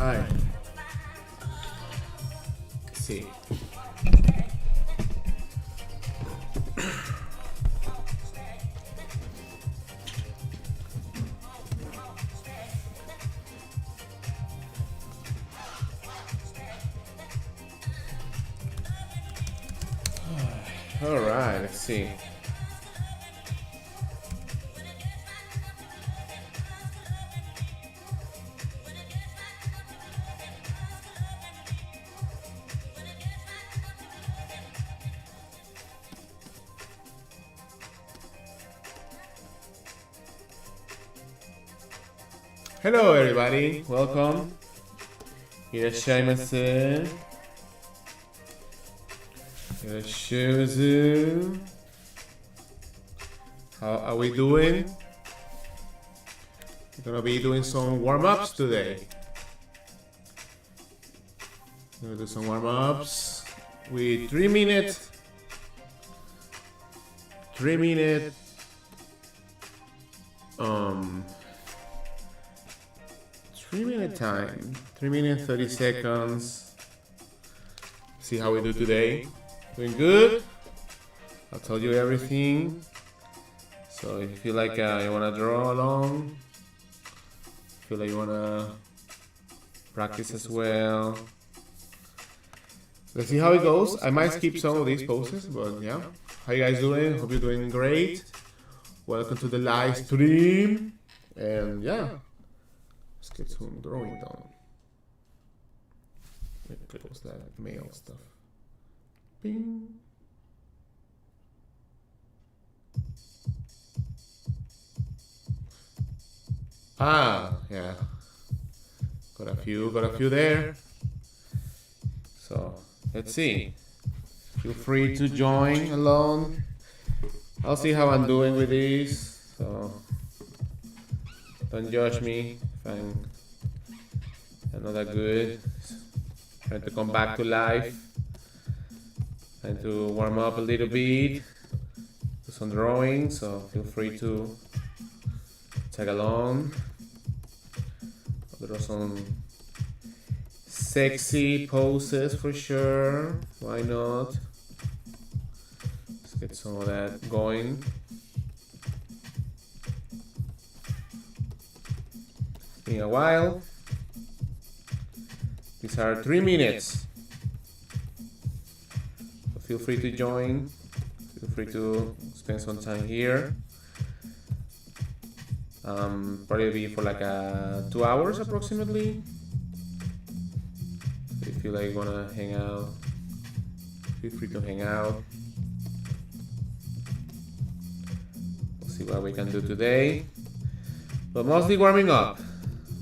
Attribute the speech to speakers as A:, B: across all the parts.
A: Alright. Let's see. Alright, let's see. Hello everybody, welcome. Irashaimase. Irashimasu. How are we doing? We're gonna be doing some warm-ups today. We're gonna do some warm-ups with 3 minute time, 3 minutes 30 seconds. See how we do today. Doing good. I'll tell you everything. So if you feel like you wanna draw along, feel like you wanna practice as well. Let's see how it goes. I might skip some of these poses, but yeah. How you guys doing? Hope you're doing great. Welcome to the live stream. And yeah, let's get some drawing done. Let me close that mail stuff. Bing. Ah, yeah. Got a few there. So let's see. Feel free to join along. I'll see how I'm doing with these. So don't judge me if I'm not that good. Trying to come back to life. Trying to warm up a little bit. Do some drawing. So feel free to tag along. I'll draw some sexy poses for sure. Why not? Let's get some of that going. It's been a while. These are 3 minutes. So feel free to join. Feel free to spend some time here. Probably be for like 2 hours approximately. If you feel like you wanna hang out, feel free to hang out. We'll see what we can do today. But mostly warming up.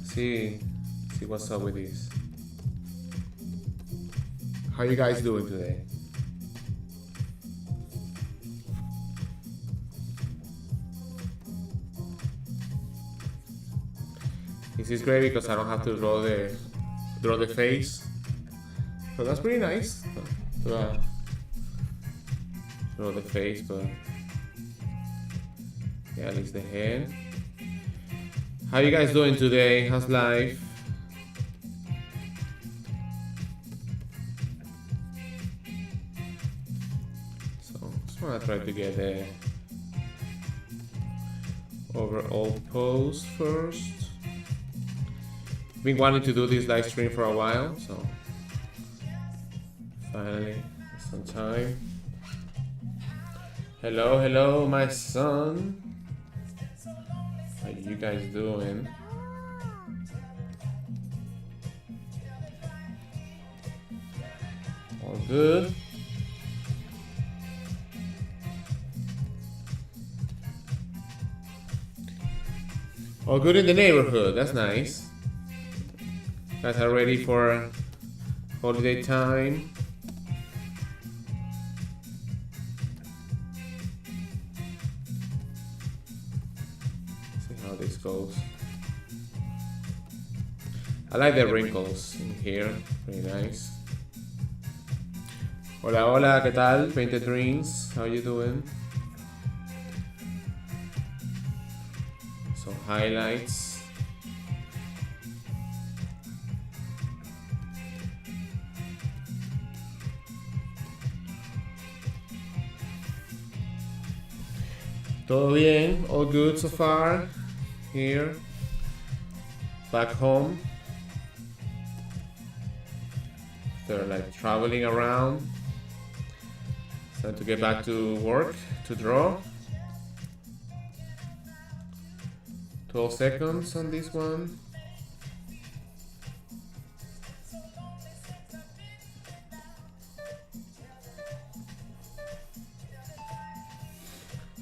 A: See what's up with this. How you guys doing today? This is great because I don't have to draw the face. So that's pretty nice. Draw the face, but yeah, at least the head. How you guys doing today? How's life? So just wanna try to get the overall pose first. Been wanting to do this live stream for a while, so finally some time. Hello, my son. How you guys doing? All good? All good in the neighborhood. That's nice. Guys are ready for holiday time. See how this goes. I like the wrinkles in here, pretty nice. Hola, hola, ¿qué tal? Painted Dreams, how you doing? Some highlights. Todo bien, all good so far. Here, back home. They're like traveling around. Time to get back to work to draw. 12 seconds on this one.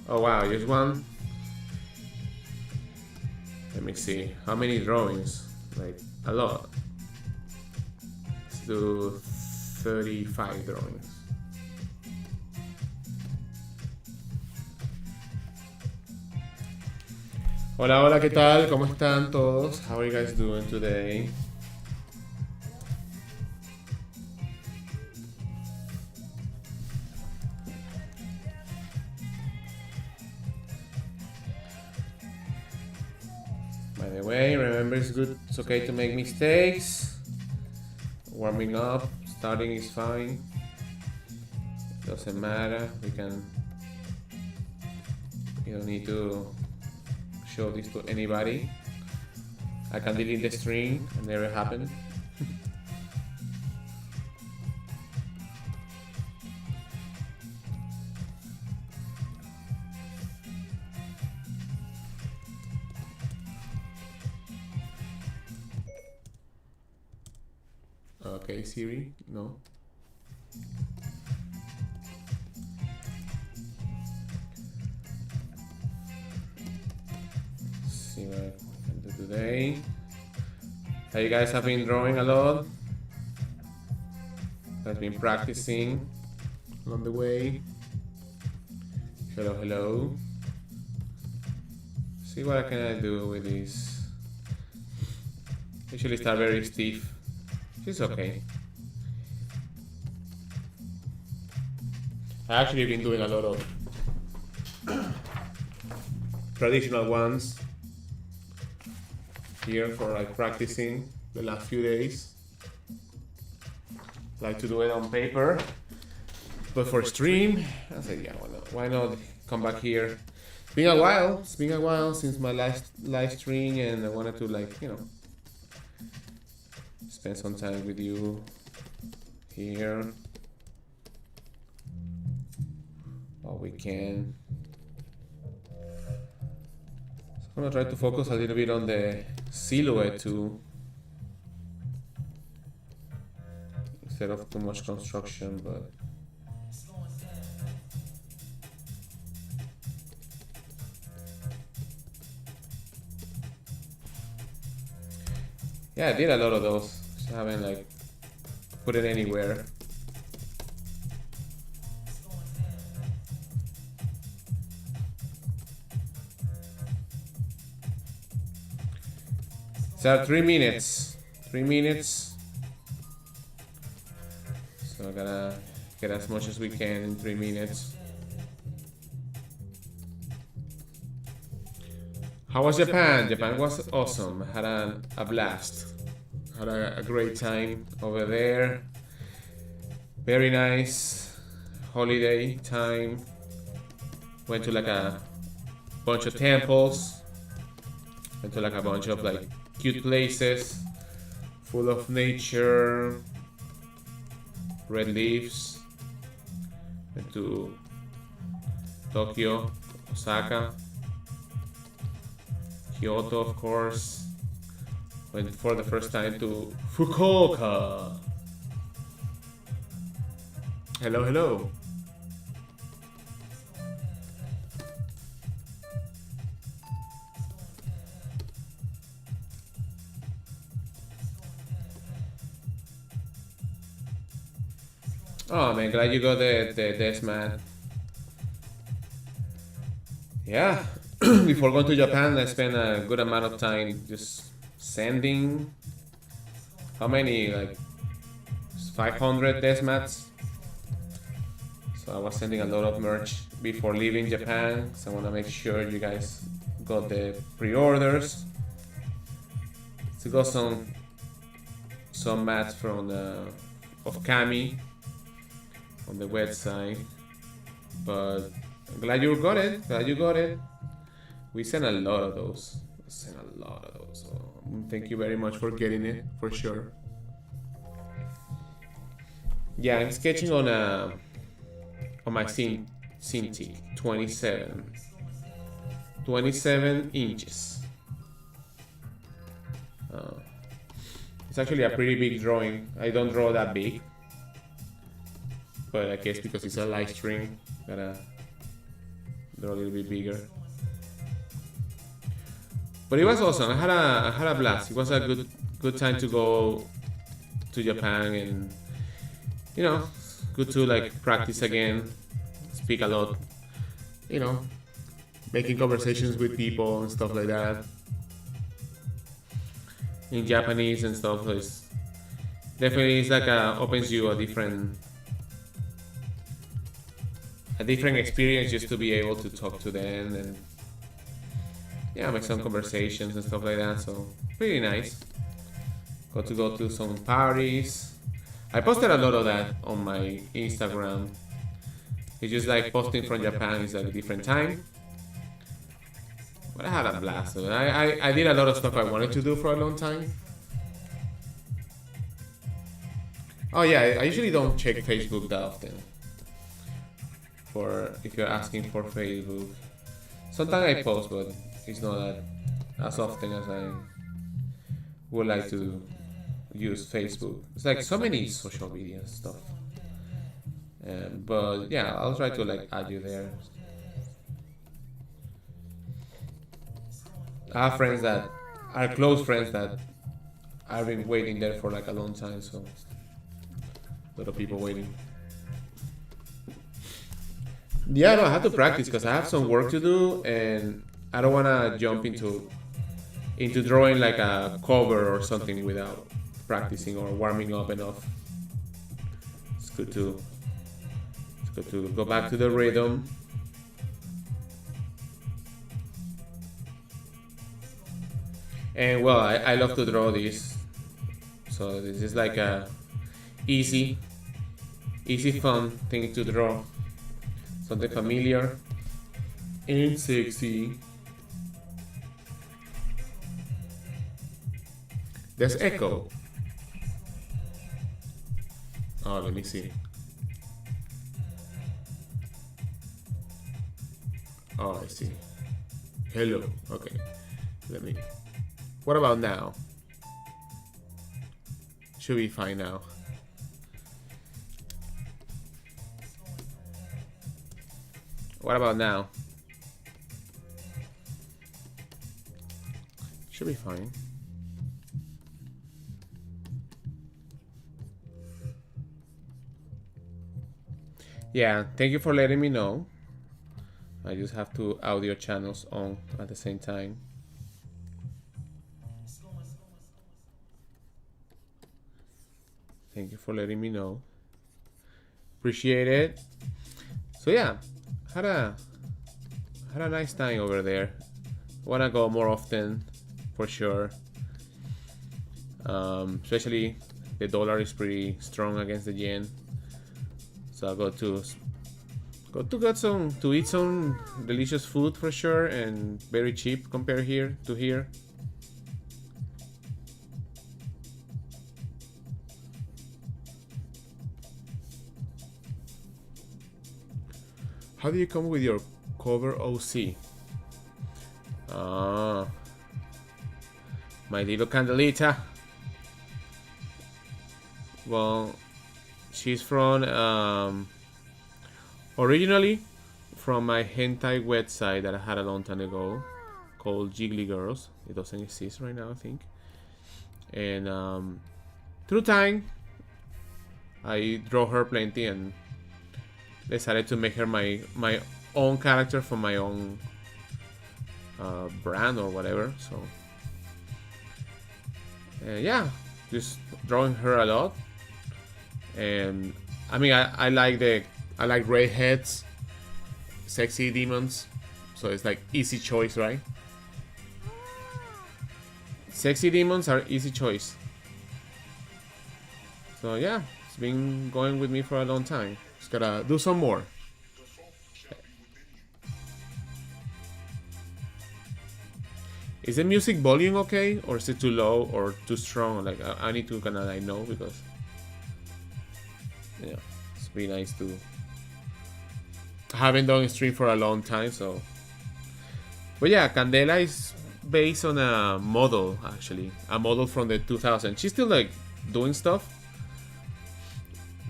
A: Oh wow, just one. Let me see. How many drawings? Like a lot. Let's do 35 drawings. Hola, hola, ¿qué tal? ¿Cómo están todos? How are you guys doing today? By the way, remember it's okay to make mistakes. Warming up, starting is fine. Doesn't matter. You don't need to show this to anybody. I can delete the string, it never happened. Okay, Siri, no. See what I can do today. How you guys have been drawing a lot? I've been practicing along the way. Hello, hello. See what can I do with this. Usually start very stiff. It's okay. I actually been doing a lot of traditional ones here for like practicing the last few days. Like to do it on paper, but for stream, I said, yeah, why not come back here? It's been a while since my last live stream, and I wanted to spend some time with you here while we can. So I'm gonna try to focus a little bit on the silhouette too, instead of too much construction, but yeah, I did a lot of those. Just haven't put it anywhere. So 3 minutes. 3 minutes. So I gotta get as much as we can in 3 minutes. How was Japan? Japan was awesome. I had a blast. Had a great time over there. Very nice holiday time. Went to a bunch of temples. Went to a bunch of cute places, full of nature, red leaves. Went to Tokyo, Osaka, Kyoto, of course. Went for the first time to Fukuoka. Hello, hello. Oh man, glad you got the desk mat. Yeah, before going to Japan, I spent a good amount of time just sanding. How many? 500 desk mats. So I was sending a lot of merch before leaving Japan. So I want to make sure you guys got the pre-orders. So got some mats from of Kami on the website, but Glad you got it. Glad you got it. We sent a lot of those. We sent a lot of those. So thank you very much for getting it, for sure. Yeah, I'm sketching on my Cintiq 27 inches. It's actually a pretty big drawing. I don't draw that big, but I guess because it's a live stream, gotta draw a little bit bigger. But it was awesome. I had a blast. It was a good time to go to Japan, and you know, good to like practice again, speak a lot, you know, making conversations with people and stuff like that in Japanese and stuff. So it's definitely, it's like opens you a different experience just to be able to talk to them and yeah, make some conversations and stuff like that. So pretty nice. Got to go to some parties. I posted a lot of that on my Instagram. It's just like posting from Japan is like a different time. But I had a blast. So I did a lot of stuff I wanted to do for a long time. Oh yeah, I usually don't check Facebook that often. For if you're asking for Facebook, sometimes I post, but it's not that as often as I would like to use Facebook. It's like so many social media stuff. But yeah, I'll try to like add you there. I have friends that are close friends that I've been waiting there for like a long time, so a lot of people waiting. Yeah, no, I have to practice because I have some work to do, and I don't want to jump into drawing like a cover or something without practicing or warming up enough. It's good to go back to the rhythm. And well, I love to draw this, so this is like a easy fun thing to draw. Something familiar and sexy. There's echo. Oh, let me see. Oh, I see. Hello. Okay. Let me. What about now? Should be fine now. What about now? Should be fine. Yeah, thank you for letting me know. I just have two audio channels on at the same time. Thank you for letting me know. Appreciate it. So yeah, had a nice time over there. Wanna go more often, for sure. Especially the dollar is pretty strong against the yen, so I'll go to eat some delicious food for sure, and very cheap compared here to here. How do you come with your cover OC? My little Candelita. Well, she's from originally from my hentai website that I had a long time ago called Jiggly Girls. It doesn't exist right now, I think. And through time, I draw her plenty and decided to make her my own character for my own brand or whatever. So yeah, just drawing her a lot. And I mean, I like redheads, sexy demons, so it's like easy choice, right? Sexy demons are easy choice. So yeah, it's been going with me for a long time. Just gotta do some more. Is the music volume okay, or is it too low or too strong? Like I need to kind of like know, because yeah, it's really nice to. I haven't done a stream for a long time, so. But yeah, Candela is based on a model, actually, a model from the 2000. She's still like doing stuff,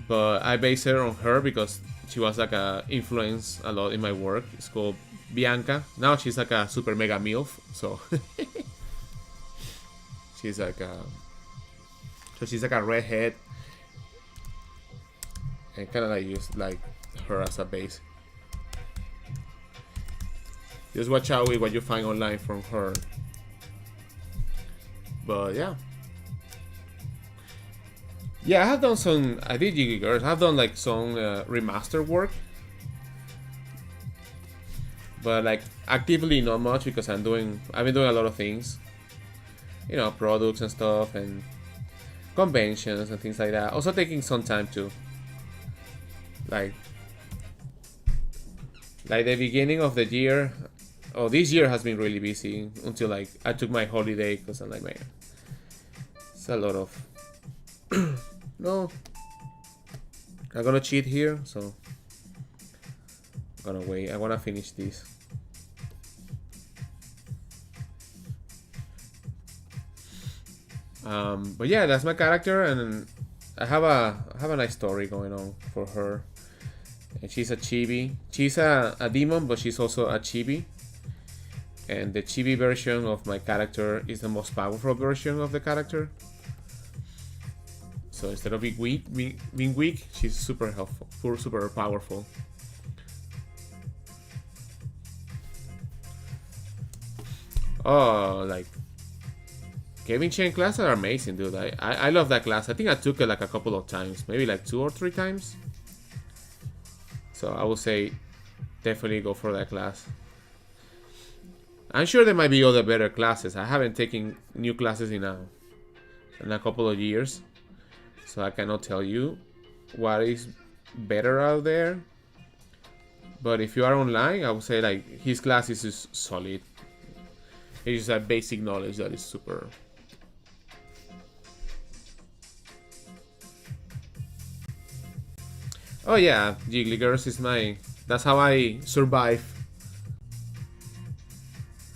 A: but I base her on her because she was like a influence a lot in my work. It's called Bianca. Now she's like a super mega milf, so she's like a, so she's like a redhead, and kind of like use like her as a base. Just watch out with what you find online from her. But yeah. Yeah, I have done some. I did Jiggy Girls. I've done like some remaster work, but like actively not much because I've been doing a lot of things, you know, products and stuff and conventions and things like that. Also taking some time to like the beginning of the year. Oh, this year has been really busy until like I took my holiday because I'm like, man, it's a lot of. No, I'm gonna cheat here, so I'm gonna wait. I wanna finish this. But yeah, that's my character, and I have a nice story going on for her. And she's a chibi. She's a demon, but she's also a chibi. And the chibi version of my character is the most powerful version of the character. So instead of being weak, she's super helpful, super powerful. Oh, like Kevin Chen classes are amazing, dude. I love that class. I think I took it like a couple of times, maybe like 2 or 3 times. So I would say definitely go for that class. I'm sure there might be other better classes. I haven't taken new classes in a couple of years, so I cannot tell you what is better out there. But if you are online, I would say like his class is just solid. It's just a basic knowledge that is super. Oh yeah, Jiggly Girls is my. That's how I survive.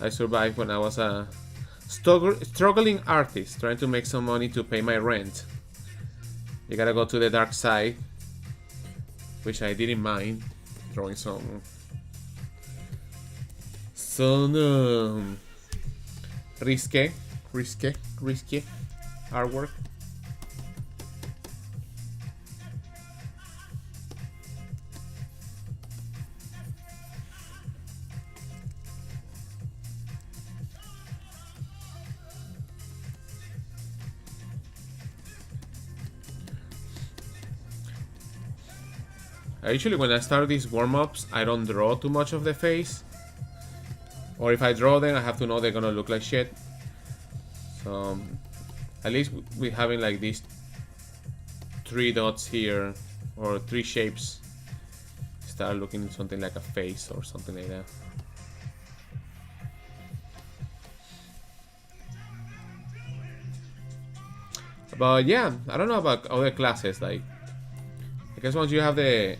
A: I survived when I was a struggling artist trying to make some money to pay my rent. You gotta go to the dark side, which I didn't mind throwing some risque artwork. Usually when I start these warm-ups, I don't draw too much of the face. Or if I draw them, I have to know they're gonna look like shit. So, at least with having like these 3 dots here, or 3 shapes, start looking something like a face or something like that. But yeah, I don't know about other classes, like, I guess once you have the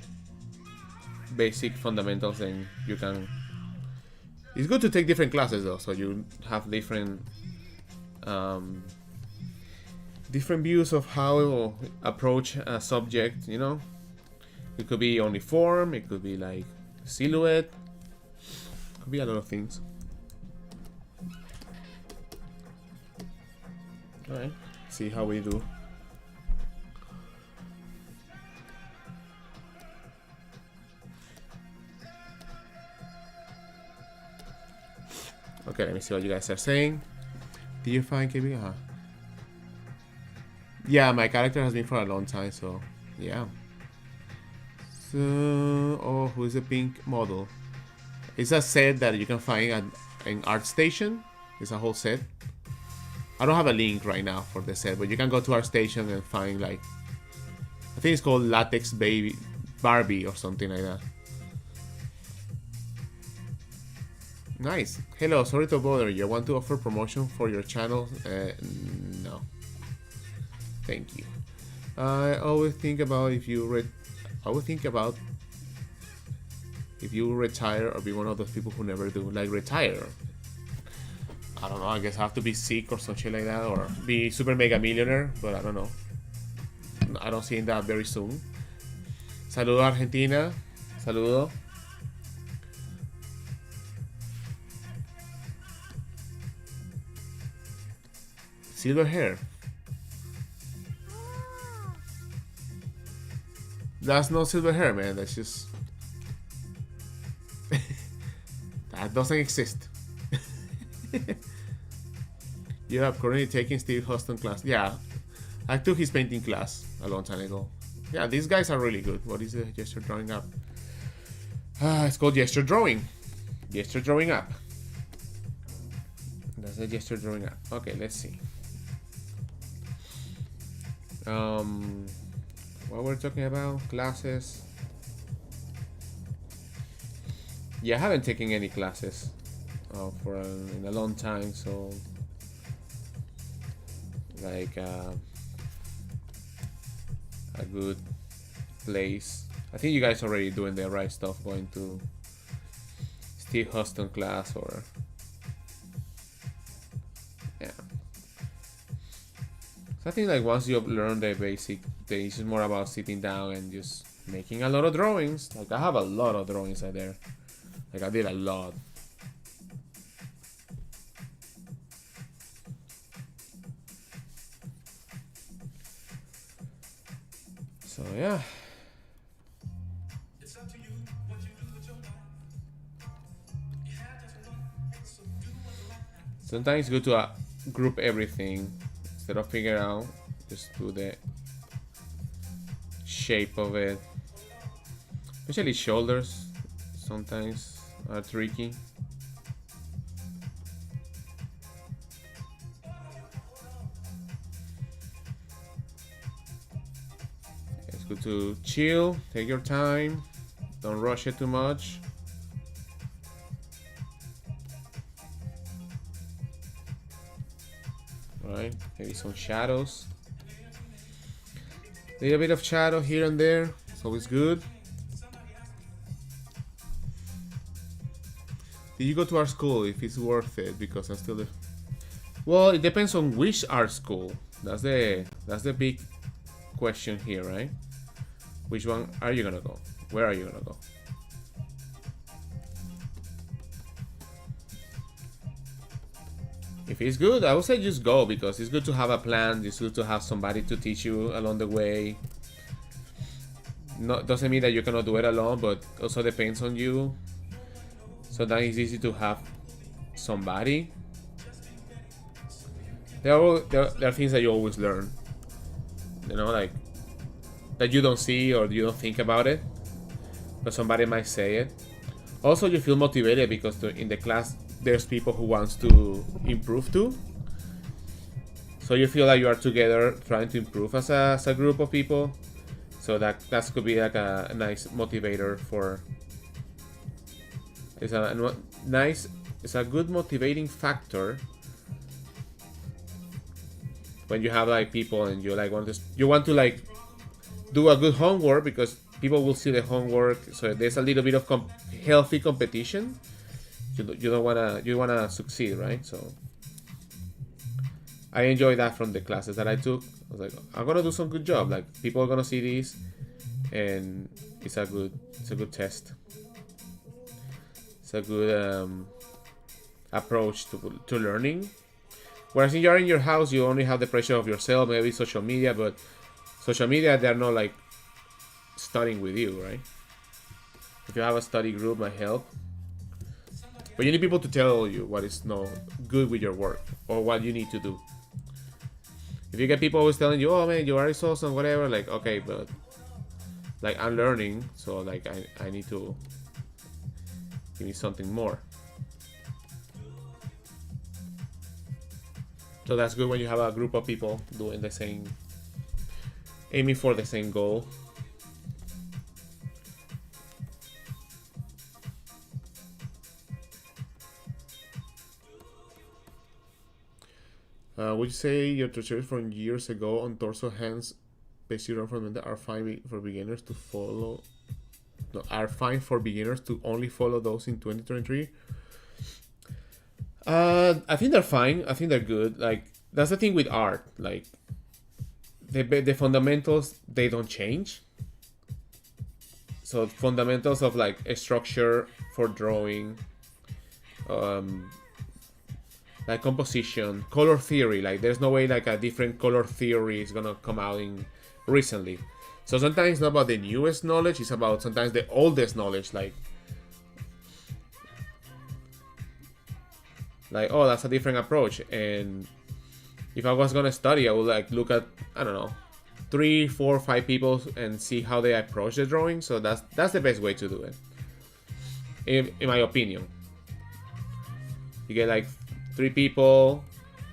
A: basic fundamentals, then you can. It's good to take different classes though, so you have different different views of how to approach a subject. You know, it could be only form, it could be like silhouette, it could be a lot of things. All right, see how we do. Okay, let me see what you guys are saying. Do you find KB? Yeah, my character has been for a long time, so yeah. So, oh, who's the pink model? It's a set that you can find at an ArtStation. It's a whole set. I don't have a link right now for the set, but you can go to ArtStation and find like, I think it's called Latex Baby Barbie or something like that. Nice. Hello, sorry to bother you. I want to offer promotion for your channel. No. Thank you. I always think about if you retire or be one of those people who never do. Like retire. I don't know, I guess I have to be sick or some shit like that, or be super mega millionaire, but I don't know. I don't see that very soon. Saludo Argentina. Saludo. Silver hair. That's no silver hair, man. That's just... that doesn't exist. You have currently taken Steve Huston class. Yeah, I took his painting class a long time ago. Yeah, these guys are really good. What is the gesture drawing up? It's called gesture drawing. Gesture drawing up. That's the gesture drawing up. Okay, let's see. What we're talking about? Classes. Yeah, I haven't taken any classes in a long time, so like a good place. I think you guys already doing the right stuff, going to Steve Huston class or yeah. So I think like once you've learned the basic, it's just more about sitting down and just making a lot of drawings. Like I have a lot of drawings out there. Like I did a lot. So yeah. It's up to you what you do with your life. Sometimes it's good to group everything instead of figure out. Just do the shape of it. Especially shoulders sometimes are tricky. It's good to chill, take your time, don't rush it too much. Right, maybe some shadows. A little bit of shadow here and there, it's always good. Did you go to art school? If it's worth it, because I still. Well, it depends on which art school. That's the big question here, right? Which one are you gonna go? Where are you gonna go? If it's good, I would say just go, because it's good to have a plan. It's good to have somebody to teach you along the way. No, doesn't mean that you cannot do it alone, but also depends on you. So that it's easy to have somebody. There are things that you always learn. You know, like that you don't see or you don't think about it, but somebody might say it. Also, you feel motivated because in the class there's people who wants to improve too. So you feel like you are together trying to improve as a group of people. So that could be like a nice motivator for. It's a good motivating factor when you have like people and you like want to like do a good homework, because people will see the homework. So there's a little bit of healthy competition. You wanna succeed, right? So I enjoy that from the classes that I took. I was like, I'm gonna do some good job. Like people are gonna see this, and it's a good test. It's a good approach to learning. Whereas if you're in your house, you only have the pressure of yourself, maybe social media, but social media, they're not like studying with you, right? If you have a study group, might help. But you need people to tell you what is not good with your work or what you need to do. If you get people always telling you, oh man, your art is awesome, whatever, like, okay, but like I'm learning, so like I need to give me something more. So that's good when you have a group of people doing the same, aiming for the same goal. Would you say your tutorials from years ago on torso, hands, basic run fundamental are fine for beginners to follow? No, are fine for beginners to only follow those in 2023? I think they're fine. I think they're good. Like, that's the thing with art. Like, the fundamentals, they don't change. So fundamentals of like a structure for drawing, like composition, color theory. Like, there's no way like a different color theory is gonna come out in recently. So sometimes it's not about the newest knowledge, it's about sometimes the oldest knowledge. Like oh, that's a different approach. And if I was gonna study, I would like look at, I don't know, 3, 4, 5 people and see how they approach the drawing. So that's the best way to do it, in my opinion. You get like 3 people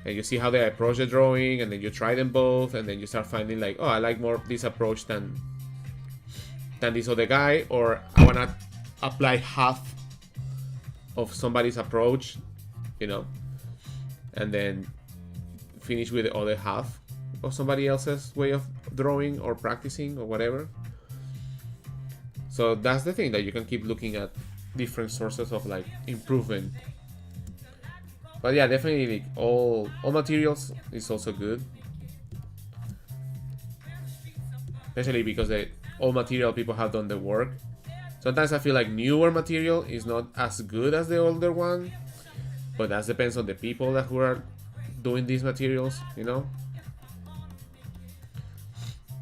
A: and you see how they approach the drawing, and then you try them both, and then you start finding like, oh, I like more this approach than this other guy, or I want to apply half of somebody's approach, you know, and then finish with the other half of somebody else's way of drawing or practicing or whatever. So that's the thing, that you can keep looking at different sources of like improvement. But yeah, definitely like, all materials is also good, especially because all material people have done the work. Sometimes I feel like newer material is not as good as the older one, but that depends on the people who are doing these materials, you know.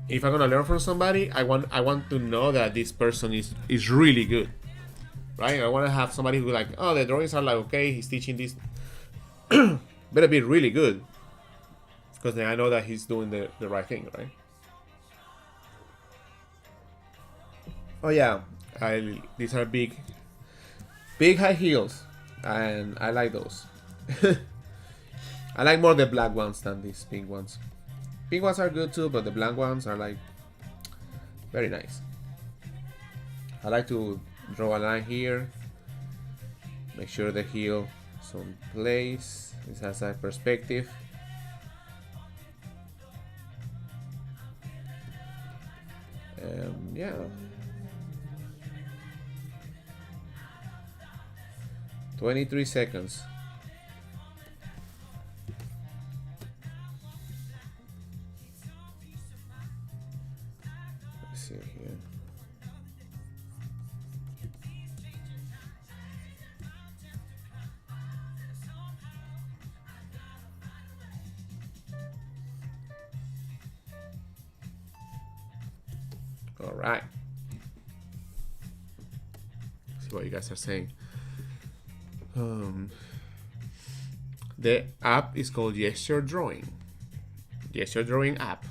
A: If I'm gonna learn from somebody, I want to know that this person is really good, right? I want to have somebody who like, oh, the drawings are like okay, he's teaching this. Better be really good, because then I know that he's doing the right thing, right? Oh yeah, these are big high heels, and I like those. I like more the black ones than these pink ones. Pink ones are good too, but the black ones are like very nice. I like to draw a line here, make sure the heel is on place. This has a perspective. Yeah. "23 seconds. Let's see here. All right. See what you guys are saying. The app is called Gesture Drawing. Gesture Drawing app.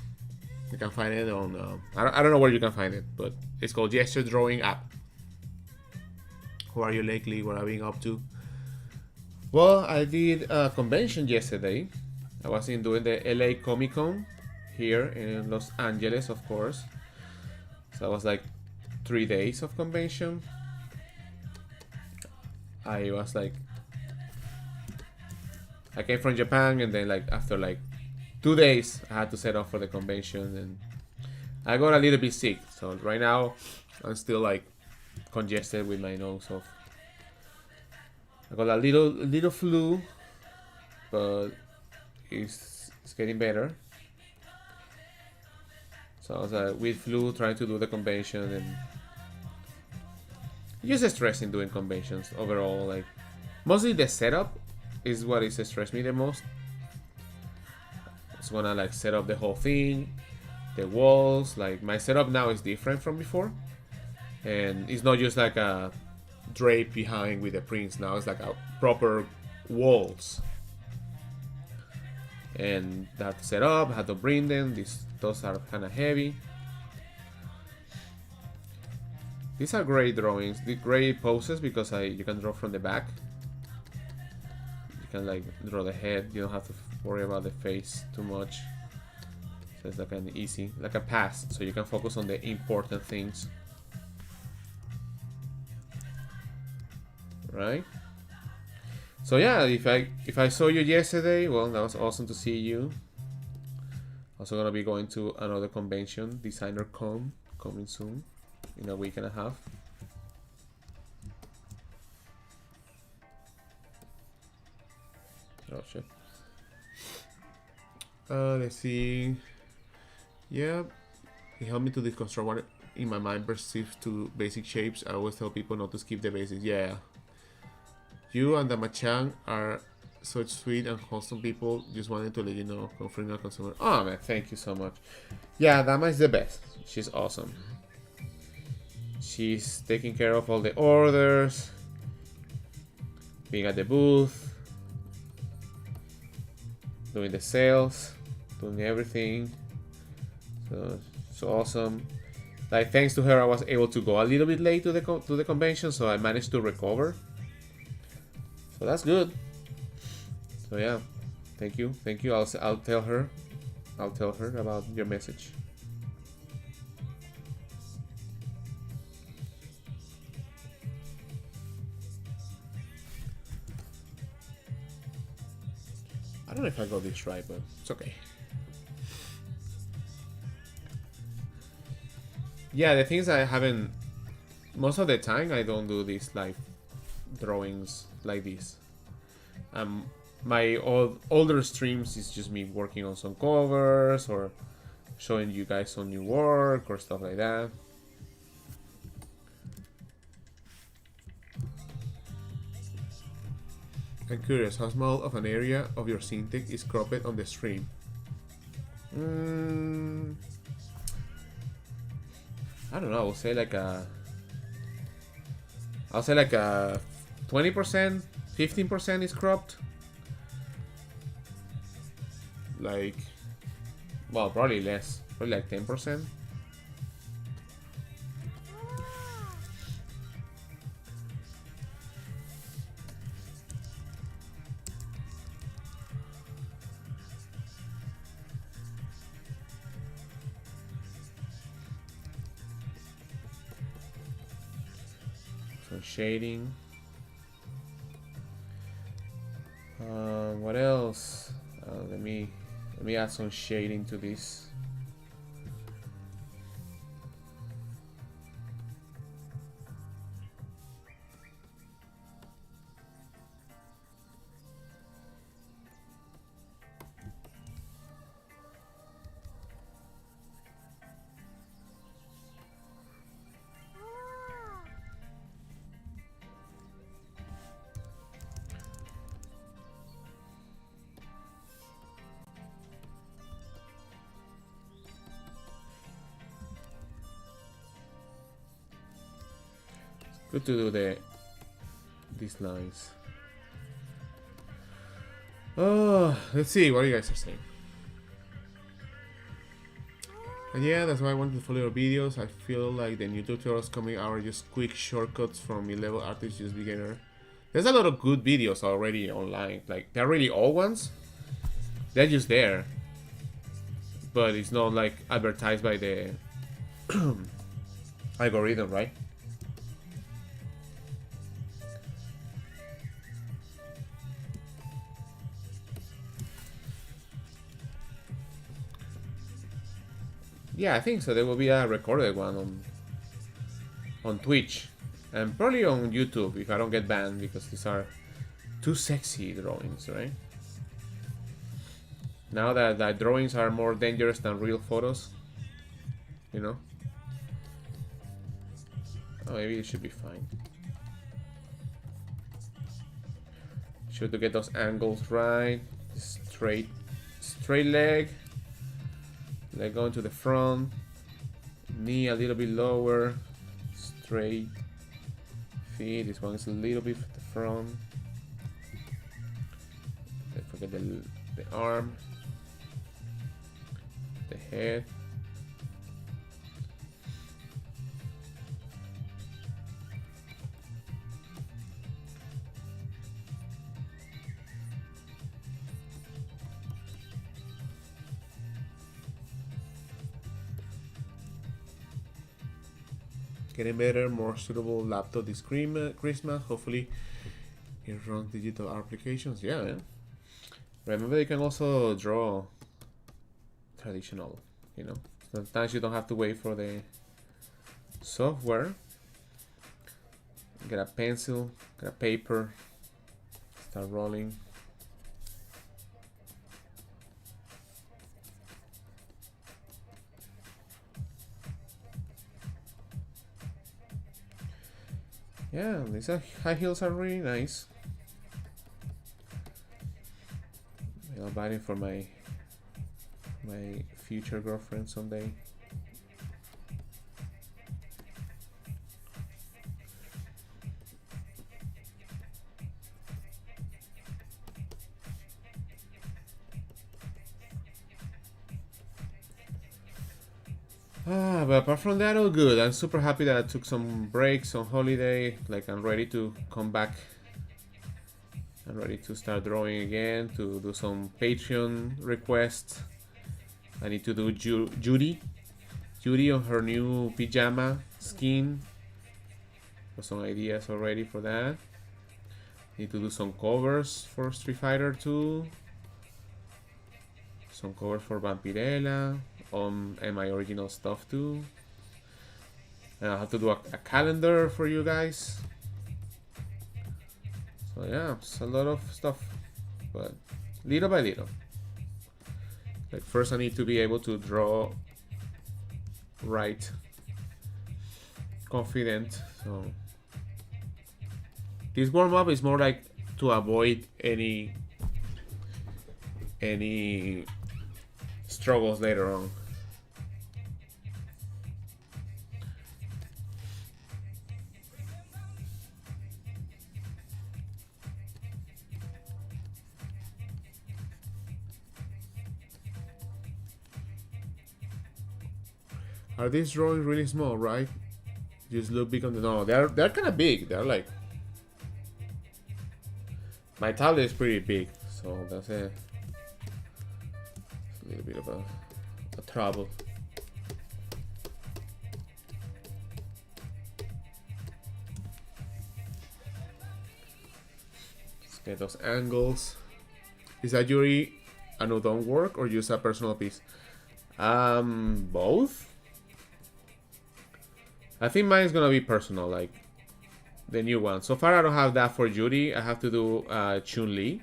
A: You can find it on. I don't know where you can find it, but it's called Gesture Drawing app. Who are you lately? What are you up to? Well, I did a convention yesterday. I was doing the LA Comic Con here in Los Angeles, of course. So it was like 3 days of convention. I was like, I came from Japan, and then like after like 2 days I had to set off for the convention, and I got a little bit sick. So right now I'm still like congested with my nose off. I got a little flu, but it's getting better. So I was with flu trying to do the convention, and just stressing doing conventions overall. Like mostly the setup is what is stressed me the most. It's gonna like set up the whole thing, the walls. Like my setup now is different from before, and it's not just like a drape behind with the prints. Now it's like a proper walls, and that set up, had to bring them. Those are kind of heavy. These are great drawings, the great poses, because you can draw from the back. You can like draw the head. You don't have to worry about the face too much. So it's like an easy, like a pass. So you can focus on the important things. Right? So yeah, if I saw you yesterday, well, that was awesome to see you. Also gonna be going to another convention, Designer Con, coming soon, in a week and a half. Oh shit. Let's see. Yeah, he helped me to deconstruct what in my mind perceives to basic shapes. I always tell people not to skip the basics. Yeah. You and the Machan are such sweet and wholesome people. Just wanted to let you know, confirming a consumer. Oh man, thank you so much. Yeah, Dama is the best. She's awesome. She's taking care of all the orders, being at the booth, doing the sales, doing everything. So awesome. Like thanks to her, I was able to go a little bit late to the convention, so I managed to recover. So that's good. So yeah, thank you. I'll tell her about your message. I don't know if I got this right, but it's okay. Yeah, the things I haven't. Most of the time, I don't do these live drawings like this. My older streams is just me working on some covers or showing you guys some new work or stuff like that. I'm curious, how small of an area of your Syntec is cropped on the stream? I don't know. I'll say like a 20%, 15% is cropped. Like, well, probably less. Probably like 10%. Some shading. What else? Let me add some shading to this. Good to do these lines. Oh, let's see what you guys are saying. And yeah, that's why I wanted to follow your videos. I feel like the new tutorials coming out are just quick shortcuts from mid-level artists, just beginner. There's a lot of good videos already online. Like, they're really old ones. They're just there. But it's not like advertised by the algorithm, right? Yeah, I think so. There will be a recorded one on Twitch and probably on YouTube if I don't get banned, because these are too sexy drawings, right? Now that drawings are more dangerous than real photos, you know? Oh, maybe it should be fine. Sure to get those angles right. Straight leg. Leg going to the front. Knee a little bit lower. Straight feet. This one is a little bit at the front. Don't forget the arm. The head. Getting better, more suitable laptop this Christmas. Hopefully It runs digital applications. Yeah, man. Remember, you can also draw traditional, you know. Sometimes you don't have to wait for the software. Get a pencil, get a paper, start rolling. Yeah, these high heels are really nice. I'll buy it for my future girlfriend someday. But apart from that, all good. I'm super happy that I took some breaks on holiday. Like, I'm ready to come back. I'm ready to start drawing again, to do some Patreon requests. I need to do Judy on her new pajama skin. Got some ideas already for that. Need to do some covers for Street Fighter 2. Some covers for Vampirella. And my original stuff too. And I have to do a calendar for you guys. So yeah, it's a lot of stuff, but little by little. Like, first I need to be able to draw right, confident. So this warm-up is more like to avoid any struggles later on. Are these drawings really small, right? Just look big on the... No, they're kind of big. They're like... My tablet is pretty big, so that's a little bit of a trouble. Let's get those angles. Is that Yuri an udon work or just a personal piece? Both. I think mine's gonna be personal, like the new one. So far I don't have that for Yuri. I have to do Chun-Li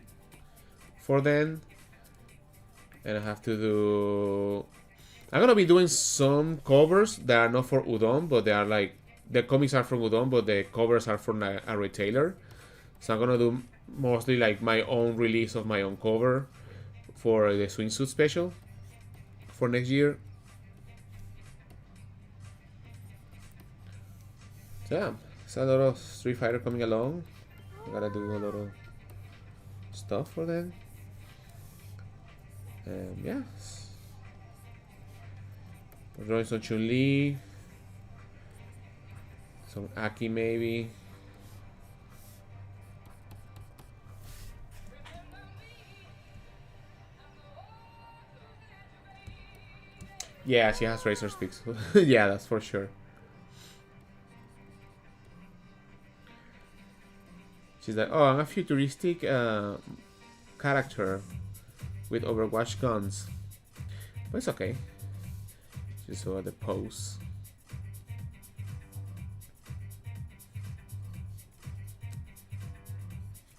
A: for then. And I have to do... I'm gonna be doing some covers that are not for Udon, but they are like... The comics are from Udon, but the covers are from a retailer. So I'm gonna do mostly like my own release of my own cover for the swimsuit special for next year. So yeah, it's a lot of Street Fighter coming along. I gotta do a lot of stuff for them. And yeah, we're drawing some Chun-Li, some Aki maybe. Yeah, she has razor speaks. Yeah, that's for sure. She's like, oh, I'm a futuristic character with Overwatch guns. But it's okay. Just saw the pose.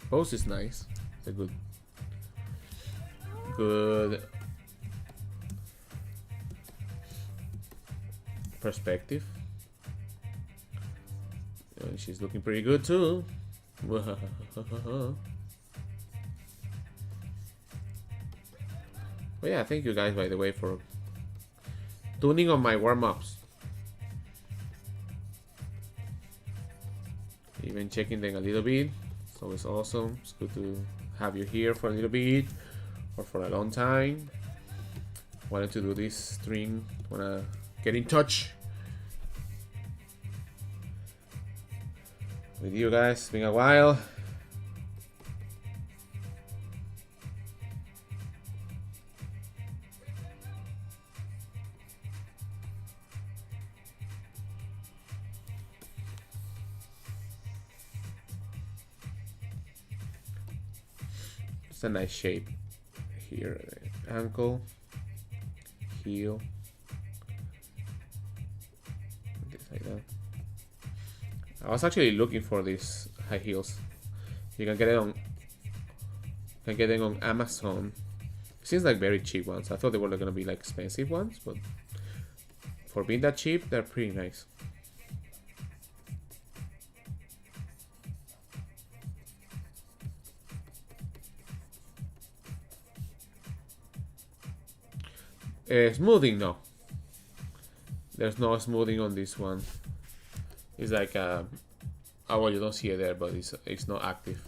A: Pose is nice. It's a good perspective. And she's looking pretty good too. But yeah, thank you guys, by the way, for tuning on my warm-ups. Even checking them a little bit. It's always awesome. It's good to have you here for a little bit or for a long time. Wanted to do this stream. Wanna get in touch with you guys. It's been a while. a nice shape here. Ankle, heel, just like that. I was actually looking for these high heels. You can get it on Amazon. It seems like very cheap ones. I thought they were gonna be like expensive ones, but for being that cheap, they're pretty nice. Smoothing, no. There's no smoothing on this one. It's like oh well, you don't see it there, but it's not active.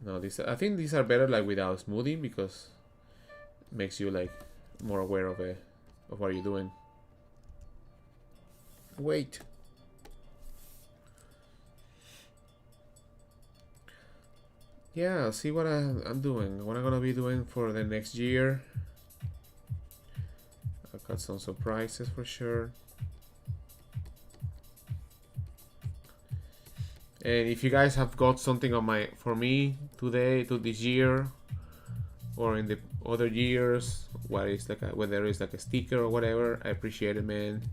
A: No, I think these are better like without smoothing because it makes you like more aware of what you're doing. Wait. Yeah, I'll see what I'm doing. What I'm gonna be doing for the next year. I've got some surprises for sure. And if you guys have got something for me today, to this year, or in the other years, whether it's like a sticker or whatever, I appreciate it, man.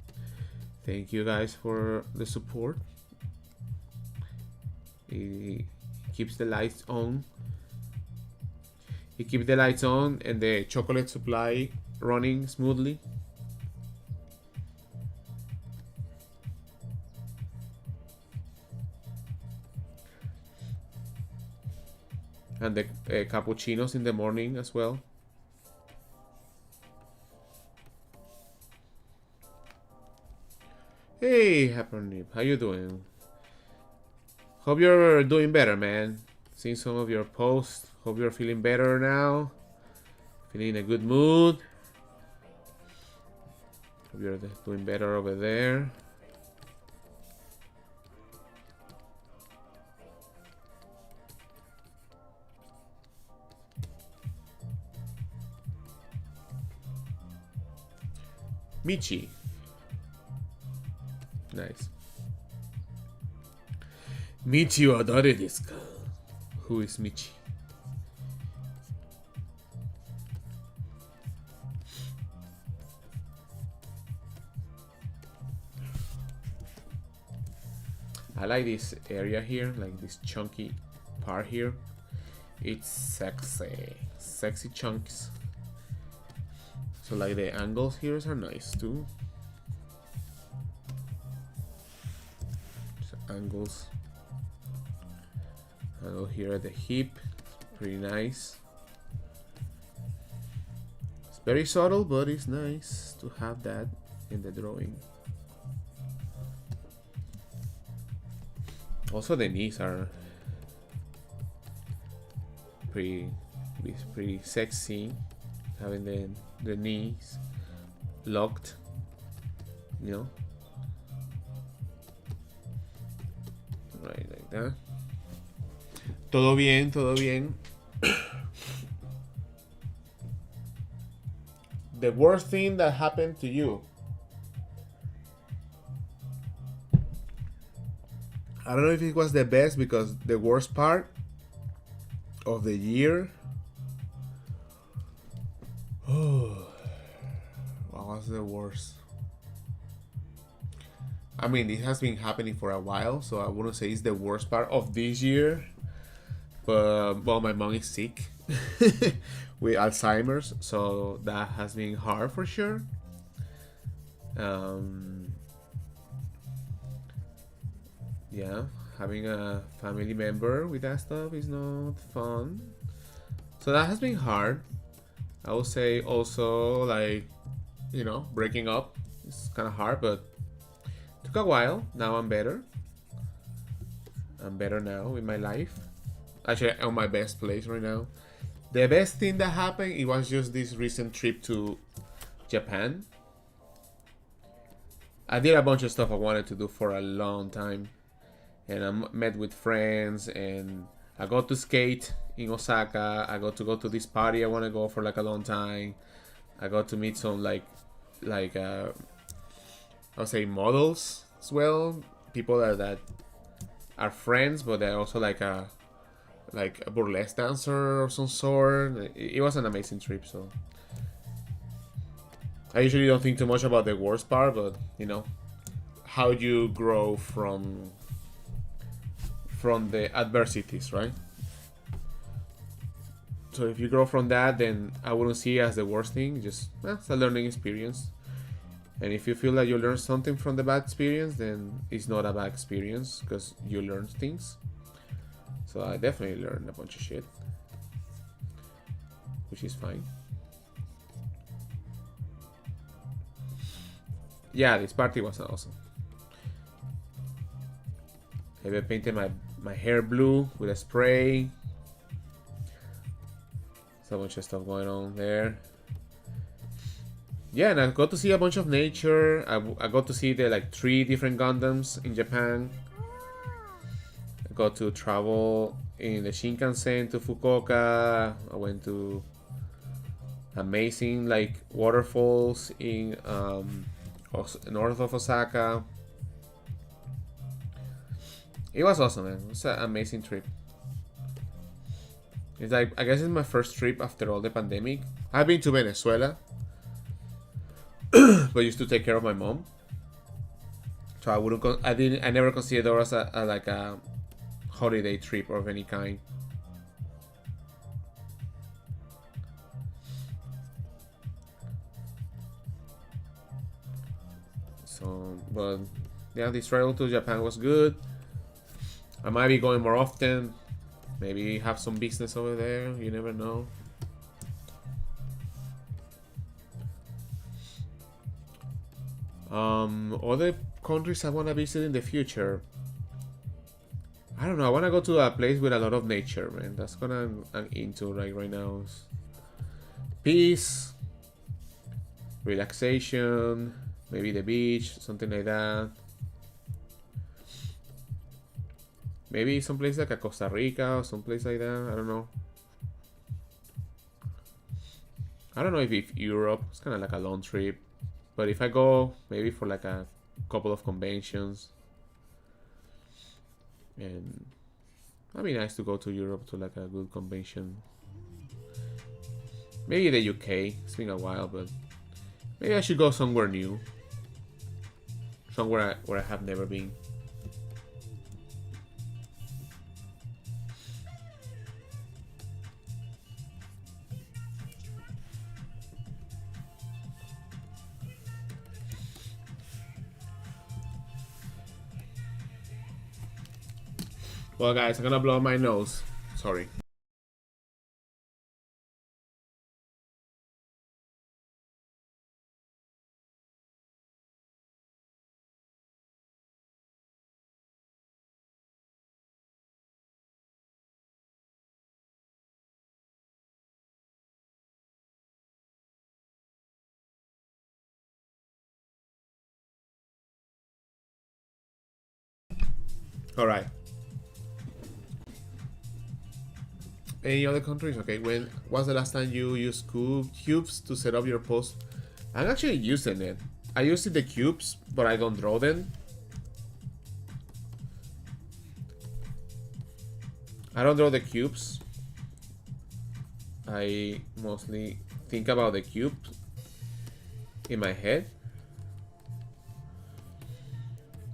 A: Thank you guys for the support. It keeps the lights on. It keeps the lights on and the chocolate supply running smoothly. And the cappuccinos in the morning as well. Hey, Happernip, how you doing? Hope you're doing better, man. Seeing some of your posts. Hope you're feeling better now. Feeling in a good mood. Hope you're doing better over there. Michi. Nice. Michi wa dare desu ka? Who is Michi? I like this area here, like this chunky part here. It's sexy. Sexy chunks. So like the angles here are nice too. So angles. Angle here at the hip. Pretty nice. It's very subtle, but it's nice to have that in the drawing. Also the knees are pretty sexy, having the knees locked, you know, right like that. Todo bien, todo bien. The worst thing that happened to you. I don't know if it was the best, because the worst part of the year. Oh, what was the worst? I mean, it has been happening for a while, so I wouldn't say it's the worst part of this year. But well, my mom is sick with Alzheimer's, so that has been hard for sure. Yeah, having a family member with that stuff is not fun. So that has been hard. I would say also, like, you know, breaking up is kind of hard, but it took a while. Now I'm better. I'm better now in my life. Actually, I'm on my best place right now. The best thing that happened, it was just this recent trip to Japan. I did a bunch of stuff I wanted to do for a long time. And I met with friends, and I got to skate in Osaka. I got to go to this party I want to go for like a long time. I got to meet some I'll say models as well. People that are friends, but they're also like like a burlesque dancer or some sort. It was an amazing trip. So I usually don't think too much about the worst part, but you know how you grow from the adversities, right? So if you grow from that, then I wouldn't see it as the worst thing. Just it's a learning experience. And if you feel that you learn something from the bad experience, then it's not a bad experience because you learn things. So I definitely learned a bunch of shit, which is fine. Yeah, this party was awesome. I painted my hair blue with a spray. So a bunch of stuff going on there. Yeah, and I got to see a bunch of nature. I got to see the like 3 different Gundams in Japan. I got to travel in the Shinkansen to Fukuoka. I went to amazing like waterfalls in north of Osaka. It was awesome, man. It was an amazing trip. It's like, I guess it's my first trip after all the pandemic. I've been to Venezuela, but used to take care of my mom. So I never considered it as a like a holiday trip of any kind. So, but yeah, this travel to Japan was good. I might be going more often. Maybe have some business over there. You never know. Other countries I want to visit in the future. I don't know. I want to go to a place with a lot of nature, man. That's what I'm into like right now. Peace, relaxation, maybe the beach, something like that. Maybe someplace like a Costa Rica or someplace like that. I don't know. I don't know if Europe. It's kind of like a long trip. But if I go, maybe for like a couple of conventions. And it'd be nice to go to Europe to like a good convention. Maybe the UK. It's been a while, but maybe I should go somewhere new. Somewhere where I have never been. Well, guys, I'm gonna blow my nose. Sorry. All right. Any other countries? Okay. When was the last time you used cubes to set up your post? I'm actually using it. I use the cubes, but I don't draw them. I don't draw the cubes. I mostly think about the cube in my head.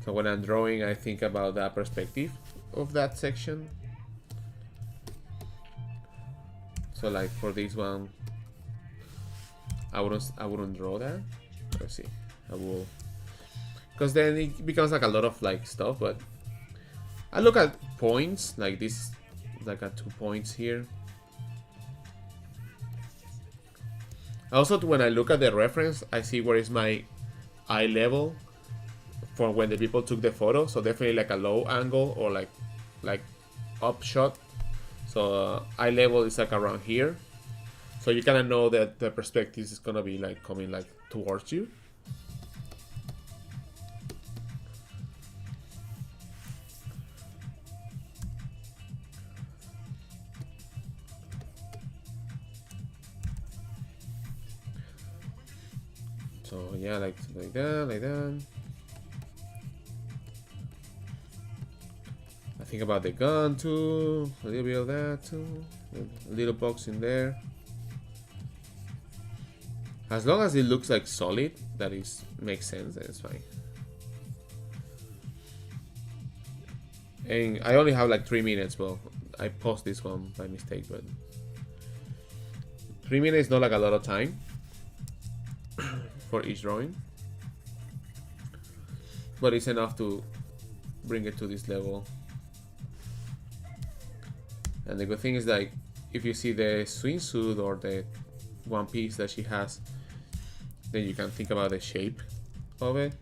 A: So when I'm drawing, I think about that perspective of that section. So like for this one, I wouldn't draw that. Let's see. I will, because then it becomes like a lot of like stuff. But I look at points like this, like at 2 points here. Also, when I look at the reference, I see where is my eye level for when the people took the photo. So definitely like a low angle or like up shot. So eye level is like around here. So you kind of know that the perspective is gonna be like coming like towards you. So yeah, like that, like that. I think about the gun too, a little bit of that too, a little box in there. As long as it looks like solid, that is makes sense, then it's fine. And I only have like 3 minutes. Well, I paused this one by mistake, but 3 minutes is not like a lot of time for each drawing, but it's enough to bring it to this level. And the good thing is, like, if you see the swimsuit or the one piece that she has, then you can think about the shape of it.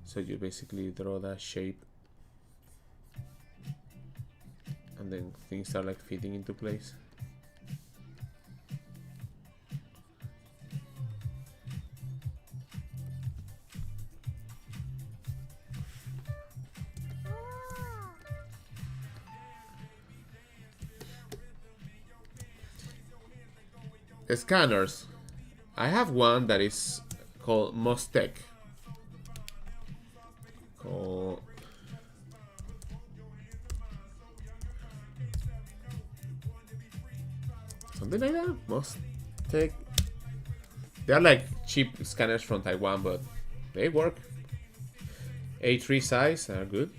A: So you basically draw that shape, and then things start like fitting into place. Scanners. I have one that is called Mostek. Something like that. Mostek. They are like cheap scanners from Taiwan, but they work. A3 size are good.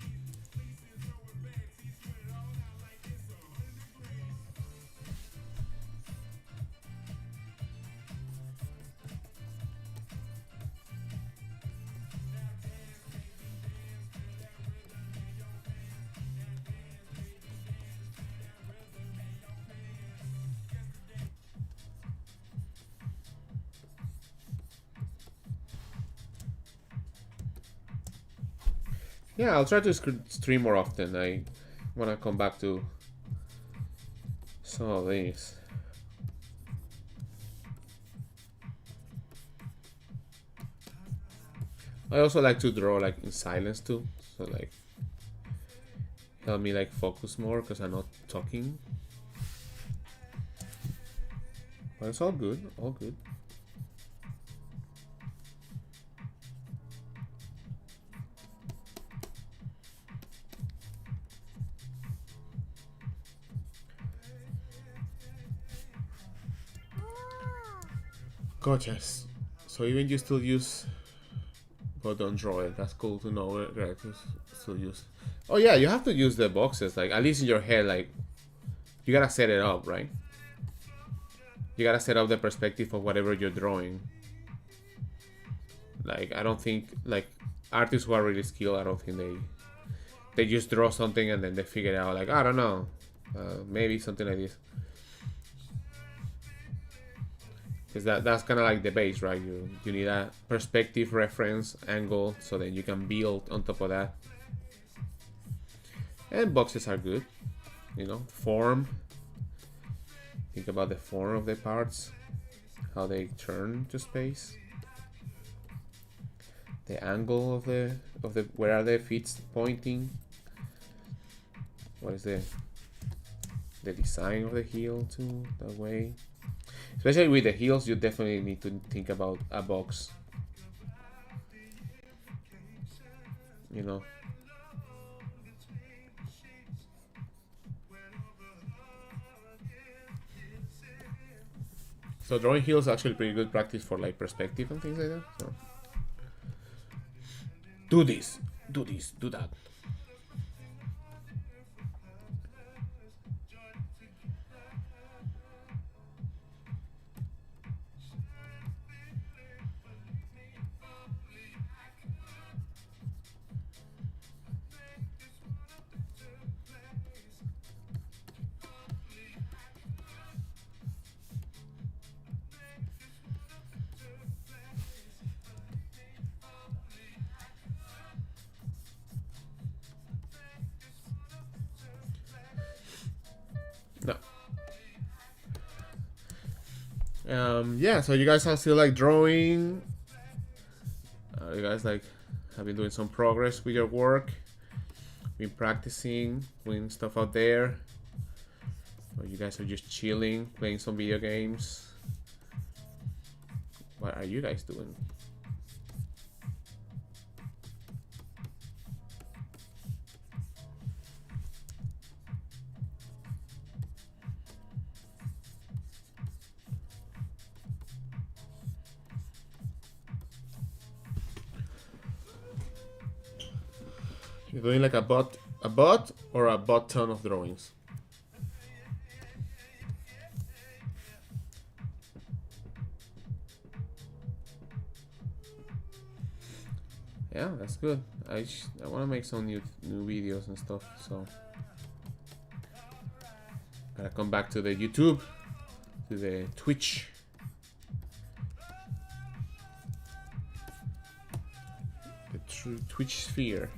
A: Yeah, I'll try to stream more often. I want to come back to some of these. I also like to draw like in silence too, so like help me like focus more because I'm not talking. But it's all good, all good. Gotchas. So even you still use, but don't draw it. That's cool to know. Right? Still use. Oh yeah, you have to use the boxes. Like at least in your head, like you gotta set it up, right? You gotta set up the perspective of whatever you're drawing. Like I don't think like artists who are really skilled, I don't think they just draw something and then they figure it out. Like I don't know, maybe something like this. Because that's kind of like the base, right? You need a perspective, reference, angle, so then you can build on top of that. And boxes are good, you know. Form. Think about the form of the parts, how they turn to space. The angle of the where are the feet pointing? What is the design of the heel too? That way. Especially with the heels, you definitely need to think about a box. You know. So drawing heels is actually pretty good practice for like perspective and things like that. So do this, do this, do that. Yeah, so you guys are still like drawing. You guys like have been doing some progress with your work, been practicing, doing stuff out there, or you guys are just chilling, playing some video games. What are you guys doing? You're doing like a bot or a bot ton of drawings. Yeah, that's good. I want to make some new videos and stuff, so gotta come back to the YouTube, to the Twitch. The true Twitch sphere.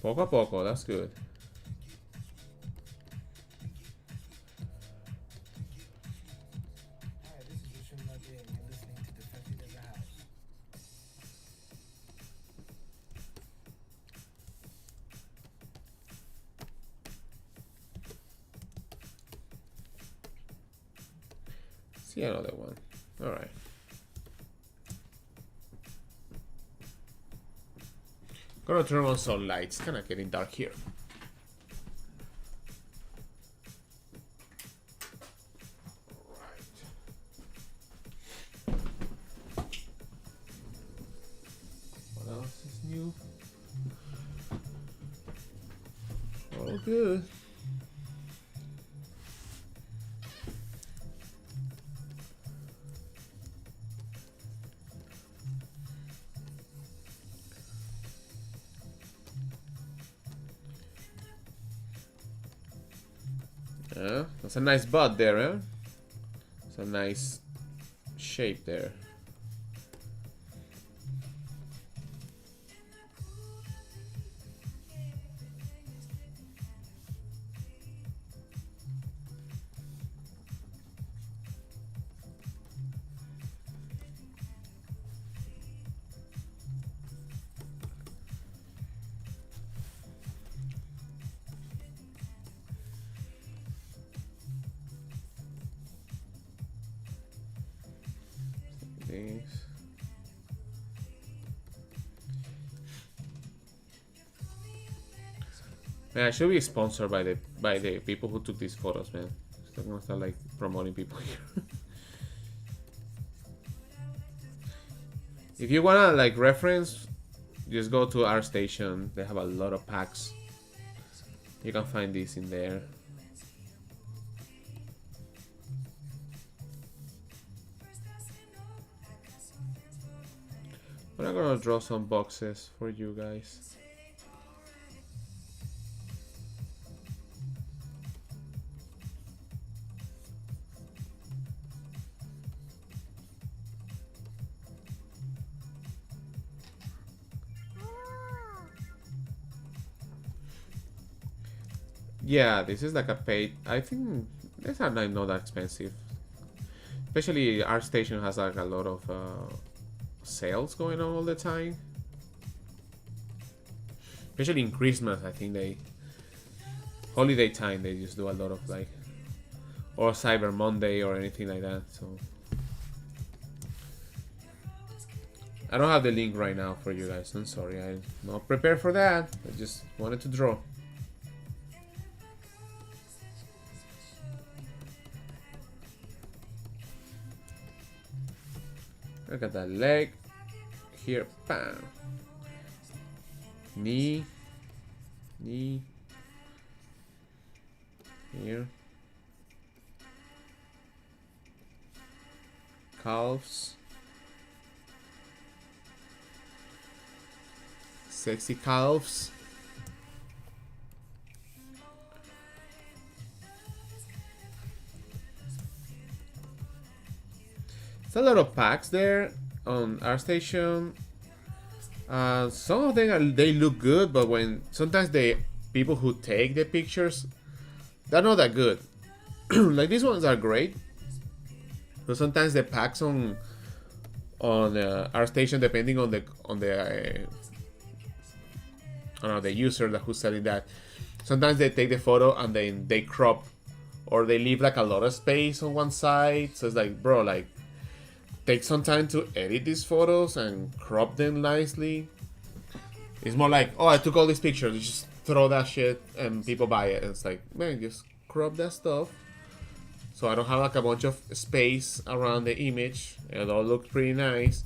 A: Poco a poco, that's good. See another one. All right. Gonna turn on some lights. Kind of getting dark here. What else is new? All good. Yeah, that's a nice butt there, huh? It's a nice shape there. Man, I should be sponsored by the people who took these photos, man. So I'm gonna start like promoting people here. If you wanna like reference, just go to ArtStation. They have a lot of packs. You can find this in there. But I'm gonna draw some boxes for you guys. Yeah, this is like a paid. I think these are not that expensive. Especially ArtStation has like a lot of sales going on all the time. Especially in Christmas, I think holiday time they just do a lot of like, or Cyber Monday or anything like that. So I don't have the link right now for you guys. I'm sorry, I'm not prepared for that. I just wanted to draw. Look at that leg. Here, bam. Knee. Knee. Here. Calves. Sexy calves. A lot of packs there on ArtStation. Some of them they look good, but when sometimes the people who take the pictures, they're not that good. Like these ones are great, but sometimes the packs on on ArtStation, depending on the I don't know, the user that who's selling that. Sometimes they take the photo and then they crop, or they leave like a lot of space on one side. So it's like, bro, like, take some time to edit these photos and crop them nicely. It's more like, oh, I took all these pictures, just throw that shit and people buy it. And it's like, man, just crop that stuff so I don't have like a bunch of space around the image. It all looks pretty nice.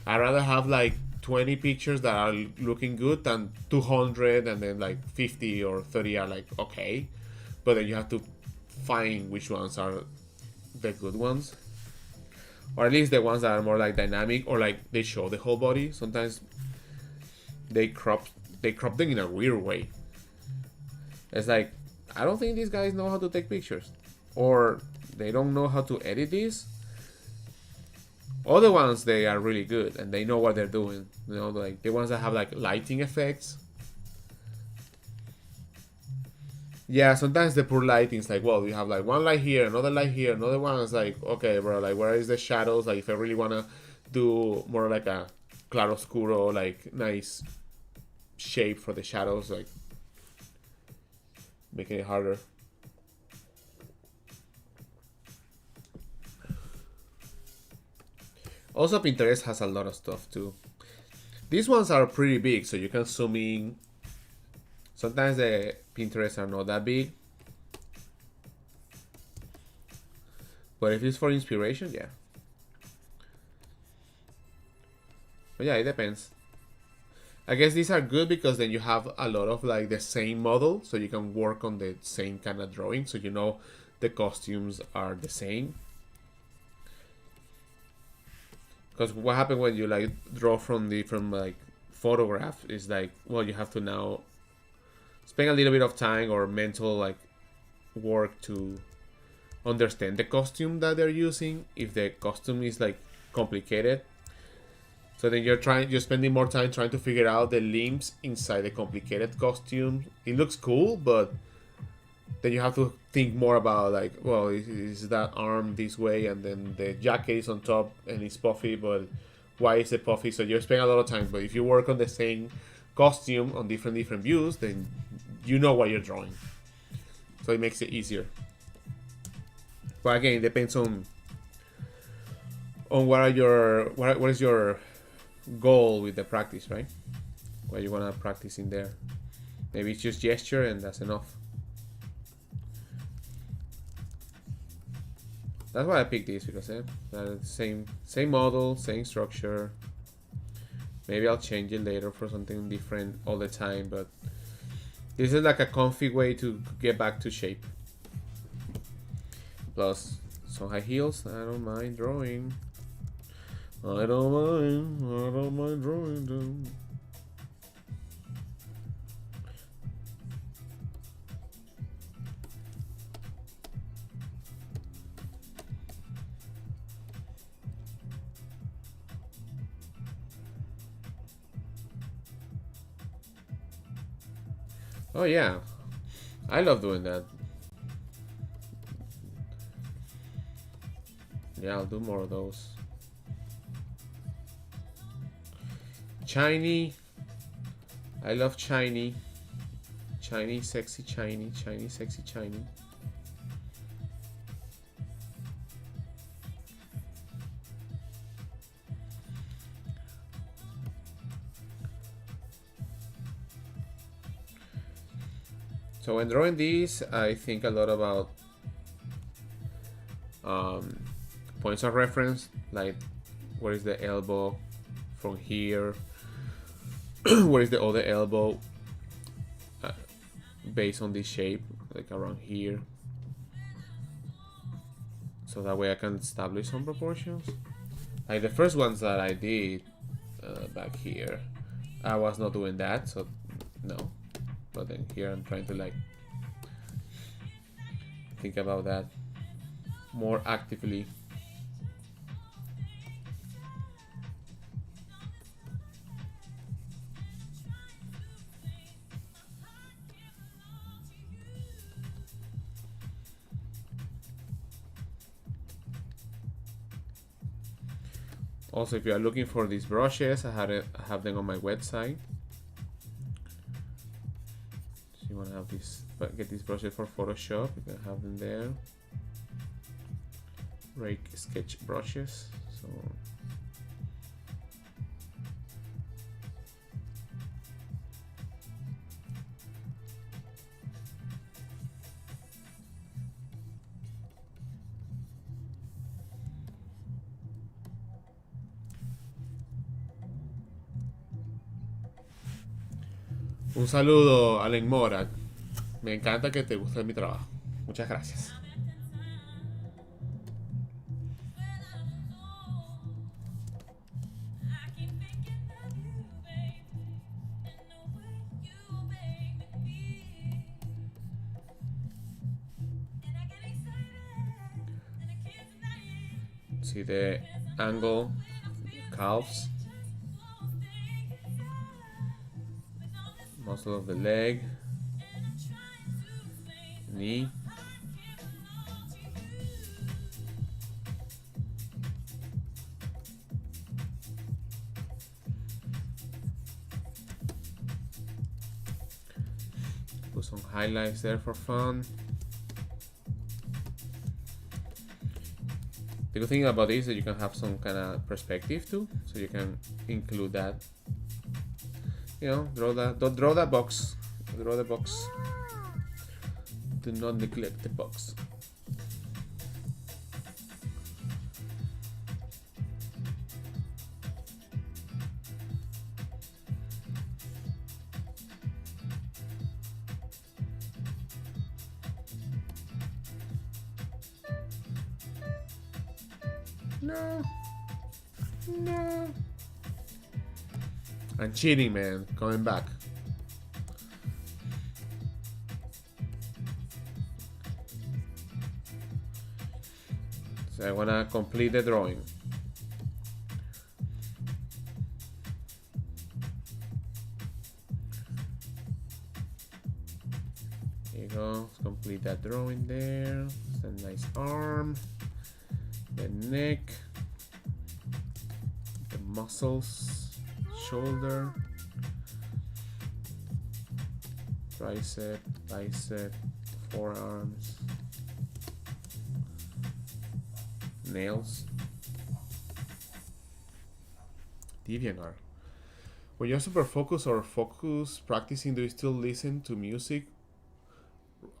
A: I'd rather have like 20 pictures that are looking good than 200 and then like 50 or 30 are like okay. But then you have to find which ones are the good ones. Or at least the ones that are more like dynamic or like they show the whole body. Sometimes they crop them in a weird way. It's like, I don't think these guys know how to take pictures. Or they don't know how to edit this. Other ones, they are really good and they know what they're doing. You know, like the ones that have like lighting effects. Yeah, sometimes the poor lighting is like, well, you have like one light here, another light here, another one is like, okay, bro, like where is the shadows? Like if I really wanna do more like a claroscuro, like nice shape for the shadows, like making it harder. Also, Pinterest has a lot of stuff too. These ones are pretty big, so you can zoom in. Sometimes the Pinterest are not that big. But if it's for inspiration, yeah. But yeah, it depends. I guess these are good because then you have a lot of like the same model, so you can work on the same kind of drawing, so you know the costumes are the same. Because what happens when you like draw from like photograph is like, well, you have to now spend a little bit of time or mental like work to understand the costume that they're using. If the costume is like complicated, so then you're spending more time trying to figure out the limbs inside the complicated costume. It looks cool, but then you have to think more about like, well, is that arm this way, and then the jacket is on top and it's puffy, but why is it puffy? So you're spending a lot of time. But if you work on the same costume on different views, then you know what you're drawing, so it makes it easier. But again, it depends on what is your goal with the practice, right? What you want to practice in there. Maybe it's just gesture and that's enough. That's why I picked this, because same model, same structure. Maybe I'll change it later for something different all the time, but this is like a comfy way to get back to shape. Plus some high heels. I don't mind drawing. I don't mind drawing them. Oh yeah, I love doing that. Yeah, I'll do more of those. Shiny. I love shiny. Shiny, sexy, shiny, shiny, sexy, shiny. So when drawing these, I think a lot about points of reference, like where is the elbow from here, where is the other elbow based on this shape, like around here, so that way I can establish some proportions. Like the first ones that I did back here, I was not doing that, so no. But then here I'm trying to like think about that more actively. Also, if you are looking for these brushes, I have them on my website. So you want to have these, get these brushes for Photoshop, you can have them there. Reiq sketch brushes. So un saludo, Allen Mora. Me encanta que te guste mi trabajo. Muchas gracias. See the angle, calves, muscle of the leg, knee. Put some highlights there for fun. The good thing about this is that you can have some kind of perspective too, so you can include that. You know, draw that box. Draw the box. Do not neglect the box. No. No. I'm cheating, man. Coming back. So I wanna complete the drawing. There you go. Let's complete that drawing there. It's a nice arm. The neck. The muscles. Shoulder. Tricep. Bicep. Forearms. Nails. DeviantArt. When you're super focused or focus practicing, do you still listen to music?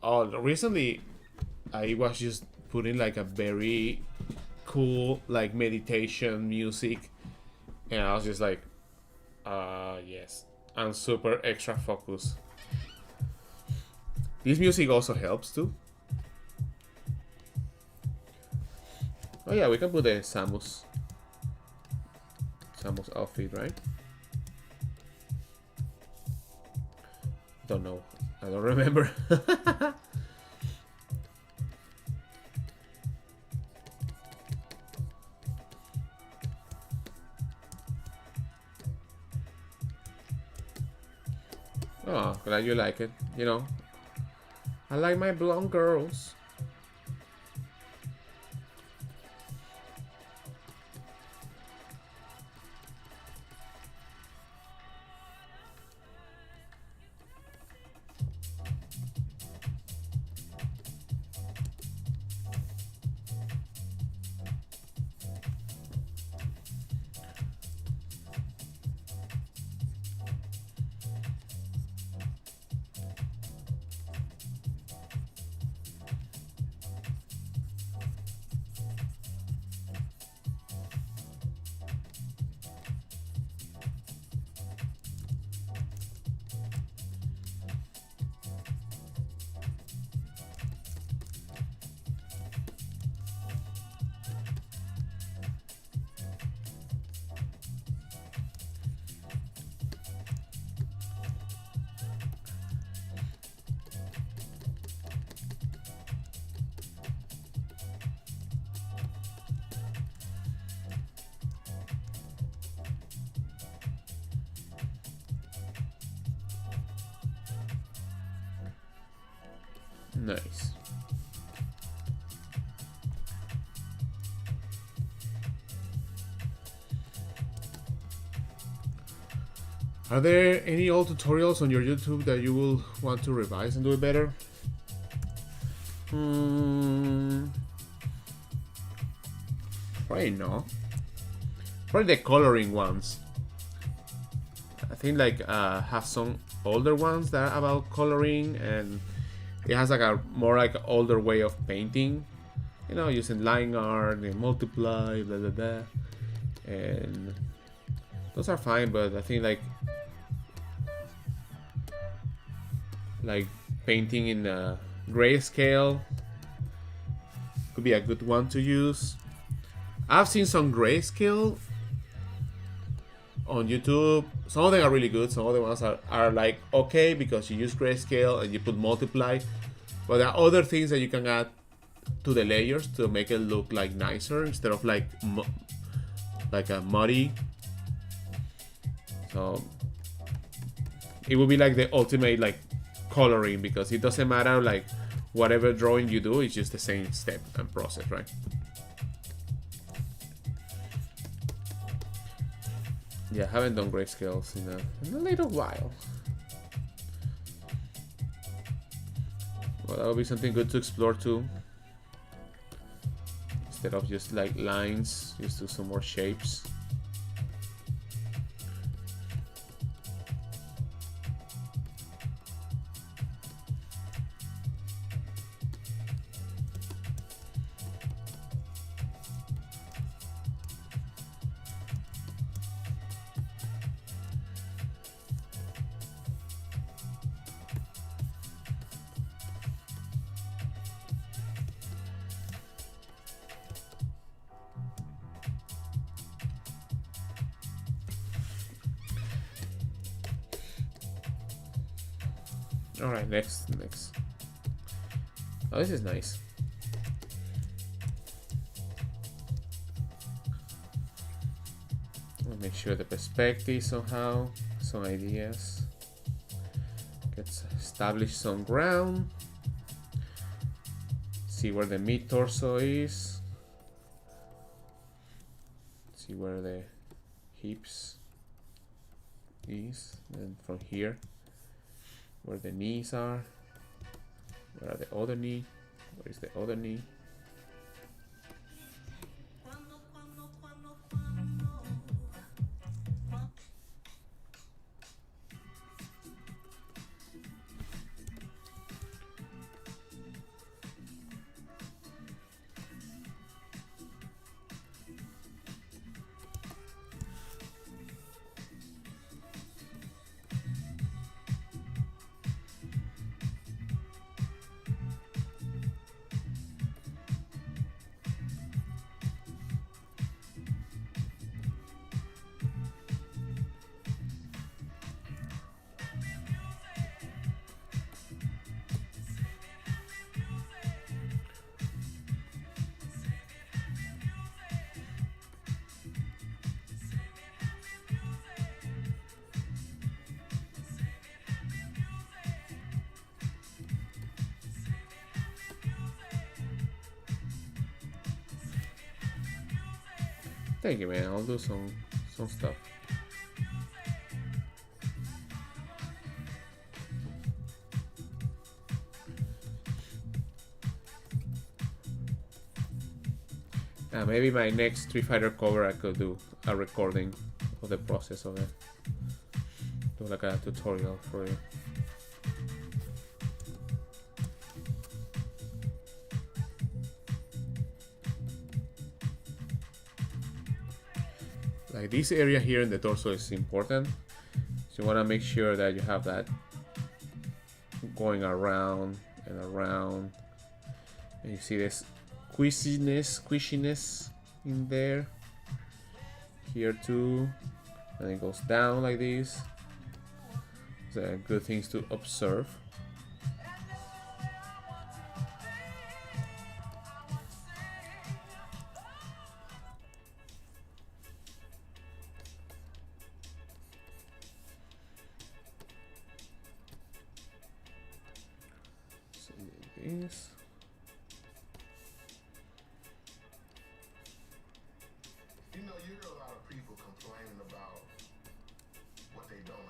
A: Recently, I was just putting like a very cool like meditation music, and I was just like, yes, I'm super extra focused. This music also helps too. Oh yeah, we can put the Samus outfit, right? Don't know. I don't remember. Oh, glad you like it. You know, I like my blonde girls. Nice. Are there any old tutorials on your YouTube that you will want to revise and do it better? Probably no. Probably the coloring ones. I think like have some older ones that are about coloring, and it has like a more like older way of painting. You know, using line art and multiply, blah blah blah. And those are fine, but I think like painting in grayscale could be a good one to use. I've seen some grayscale on YouTube. Some of them are really good. Some of the ones are like okay because you use grayscale and you put multiply. But there are other things that you can add to the layers to make it look like nicer instead of like a muddy. So it would be like the ultimate like coloring, because it doesn't matter like whatever drawing you do, it's just the same step and process, right? Yeah, I haven't done grayscales in a little while. Well, that would be something good to explore too. Instead of just like lines, just do some more shapes. Alright, next. Oh, this is nice. I'll make sure the perspective somehow, some ideas. Let's establish some ground. See where the mid torso is. See where the hips is, and from here where the knees are. Where are the other knee? Where is the other knee? Thank you, man. I'll do some stuff. Maybe my next Street Fighter cover, I could do a recording of the process of it. Do like a tutorial for you. Like this area here in the torso is important. So you want to make sure that you have that going around and around. And you see this squishiness in there. Here too. And it goes down like this. So good things to observe. This.
B: You know, you hear a lot of people complaining about what they don't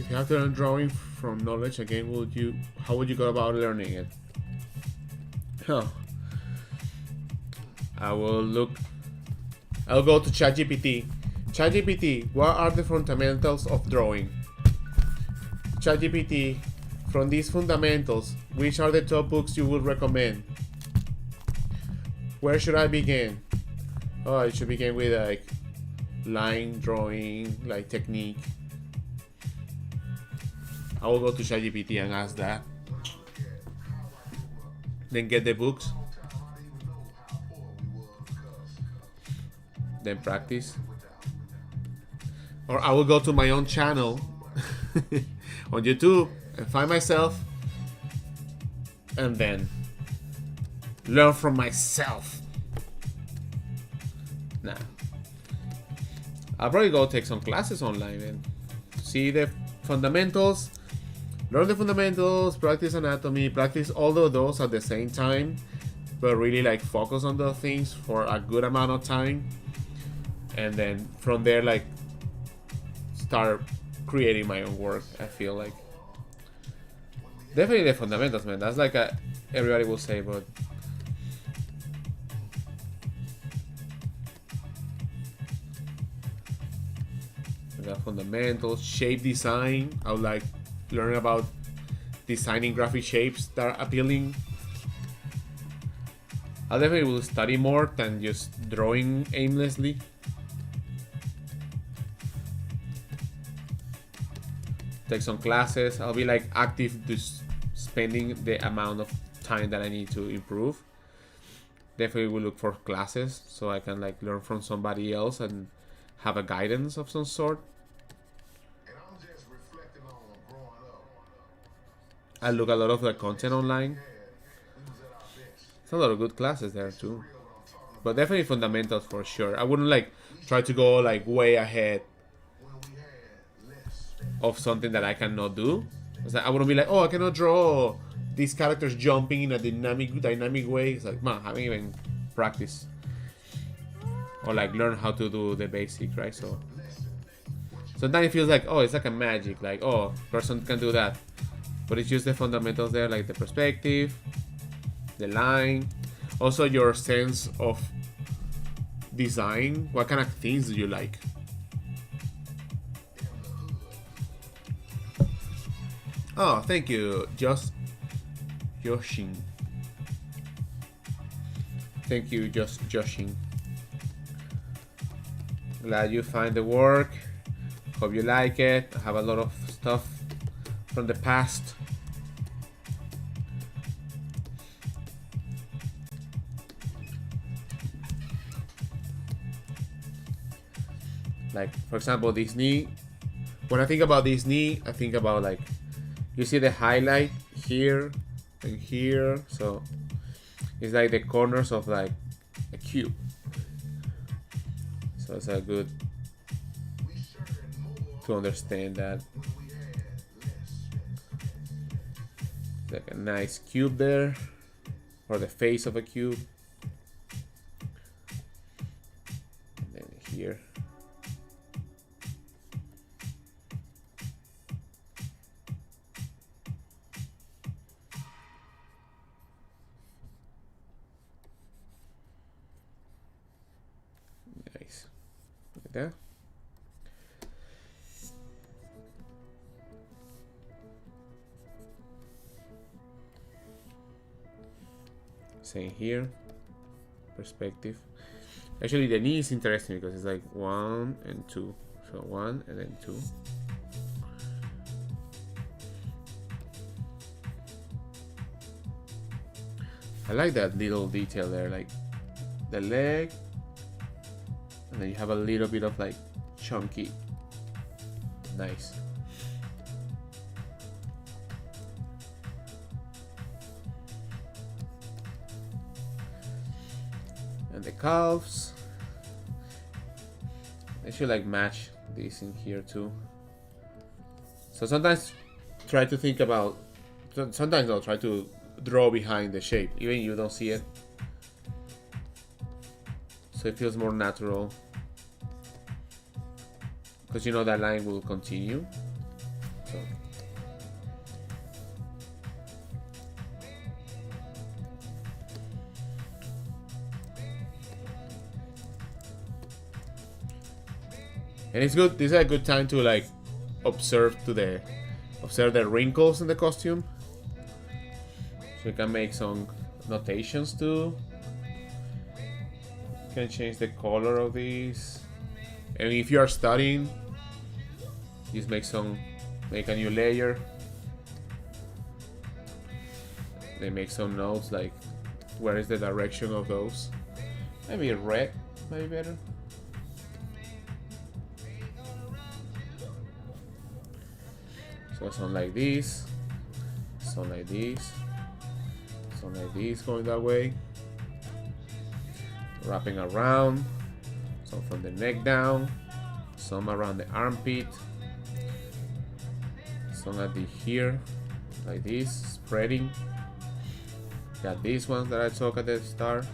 A: If you have to learn drawing from knowledge again, how would you go about learning it? Huh. I'll go to ChatGPT. ChatGPT, what are the fundamentals of drawing? ChatGPT, from these fundamentals, which are the top books you would recommend? Where should I begin? Oh, I should begin with like line drawing, like technique. I will go to ChatGPT and ask that. Then get the books. Then practice. Or I will go to my own channel on YouTube and find myself and then learn from myself. Nah. I'll probably go take some classes online and see the fundamentals. Learn the fundamentals, practice anatomy, practice all of those at the same time, but really like focus on those things for a good amount of time. And then from there, like, start creating my own work. I feel like definitely the fundamentals, man. That's like everybody will say, but the fundamentals, shape design. I would like learn about designing graphic shapes that are appealing. I definitely will study more than just drawing aimlessly. Take some classes. I'll be like active, just spending the amount of time that I need to improve. Definitely will look for classes so I can like learn from somebody else and have a guidance of some sort. I look a lot of the content online. There's a lot of good classes there too. But definitely fundamentals for sure. I wouldn't like try to go like way ahead of something that I cannot do. Like, I wouldn't be like, oh, I cannot draw these characters jumping in a dynamic way. It's like, man, I haven't even practiced. Or like learn how to do the basics, right? So sometimes it feels like, oh, it's like a magic. Like, oh, person can do that. But it's just the fundamentals there, like the perspective, the line, also your sense of design. What kind of things do you like? Oh, thank you, Joshin. Thank you, Joshin. Glad you find the work. Hope you like it. I have a lot of stuff from the past. Like, for example, this knee. When I think about this knee, I think about like, you see the highlight here and here. So it's like the corners of like a cube. So it's a good to understand that. Like a nice cube there, or the face of a cube. And then here. Nice. Look at that. Same here. Perspective. Actually, the knee is interesting because it's like 1 and 2. So 1 and then 2. I like that little detail there, like the leg, and then you have a little bit of like chunky. Nice. And the calves. I should like match these in here too. So sometimes try to think about, sometimes I'll try to draw behind the shape, even you don't see it. So it feels more natural. Because you know that line will continue. So and it's good. This is a good time to like observe the wrinkles in the costume. So you can make some notations too. You can change the color of these. And if you are studying, just make a new layer. They make some notes like where is the direction of those. Maybe red might be better. So some like this, some like this, some like this going that way. Wrapping around, some from the neck down, some around the armpit, some at the here, like this, spreading. Got these ones that I talked at the start.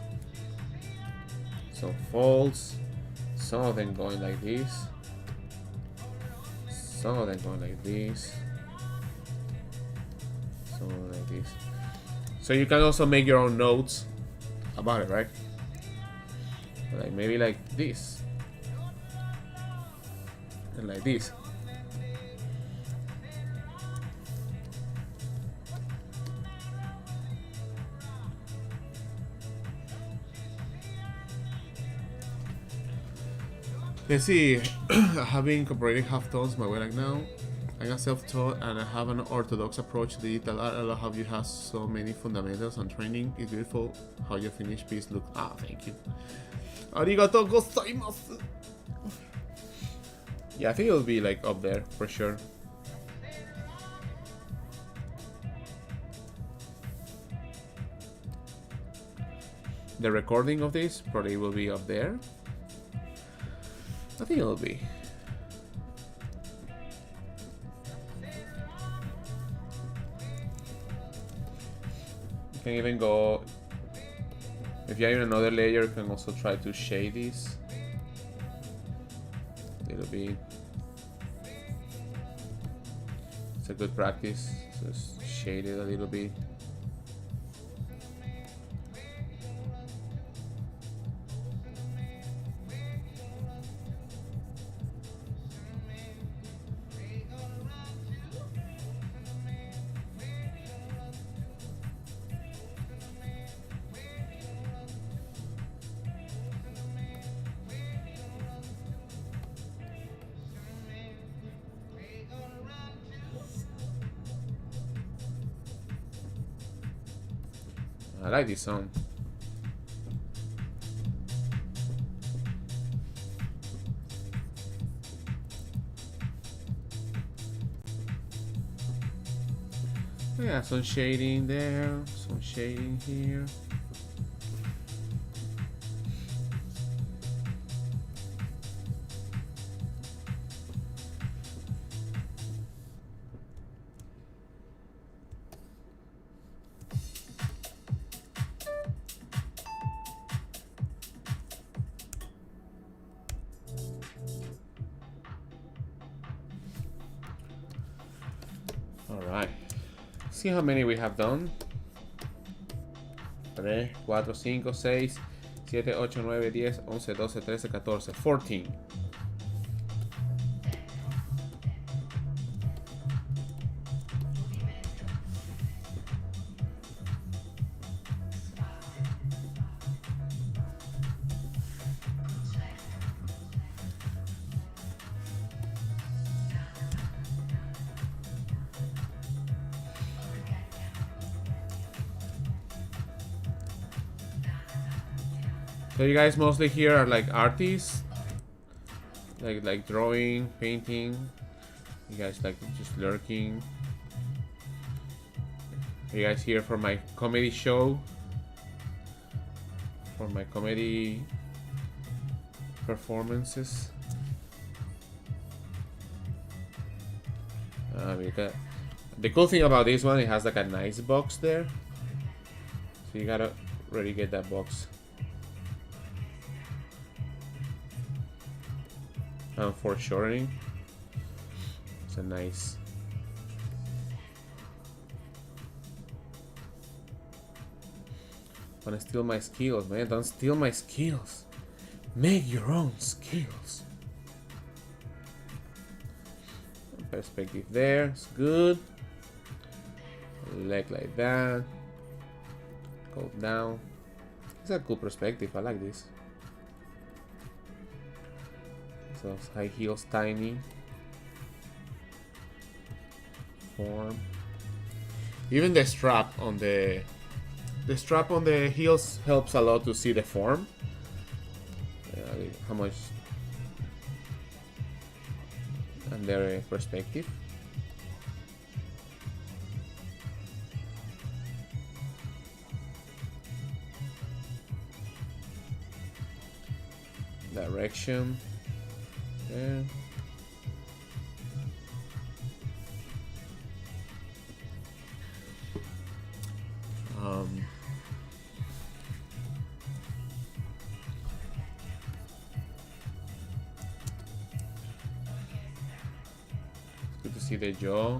A: Some folds, some of them going like this, some of them going like this, some of them like this. So you can also make your own notes about it, right? Like maybe like this and like this. Let's see. I have been incorporating half tones my way like now. I'm a self-taught and I have an orthodox approach to digital art. I love how you have so many fundamentals and training. It's beautiful how your finished piece looks. Ah, thank you. Arigatou gozaimasu. Yeah, I think it'll be like up there for sure. The recording of this probably will be up there. I think it'll be. You can even go. If you have another layer, you can also try to shade this a little bit. It's a good practice. Just shade it a little bit. I like this song. Yeah, some shading there, some shading here. Alright, see how many we have done. 3, 4, 5, 6, 7, 8, 9, 10, 11, 12, 13, 14, 14. So you guys mostly here are like artists, like drawing, painting. You guys like just lurking. Are you guys here for my comedy show? For my comedy performances? Because the cool thing about this one, it has like a nice box there. So you gotta really get that box. Foreshortening. It's a nice Wanna steal my skills, man? Don't steal my skills. Make your own skills. Perspective there, it's good. Leg like that. Go down. It's a cool perspective. I like this. So high heels, tiny. Form. Even the strap on the heels helps a lot to see the form. How much and their perspective. Direction. There. Good to see the jaw.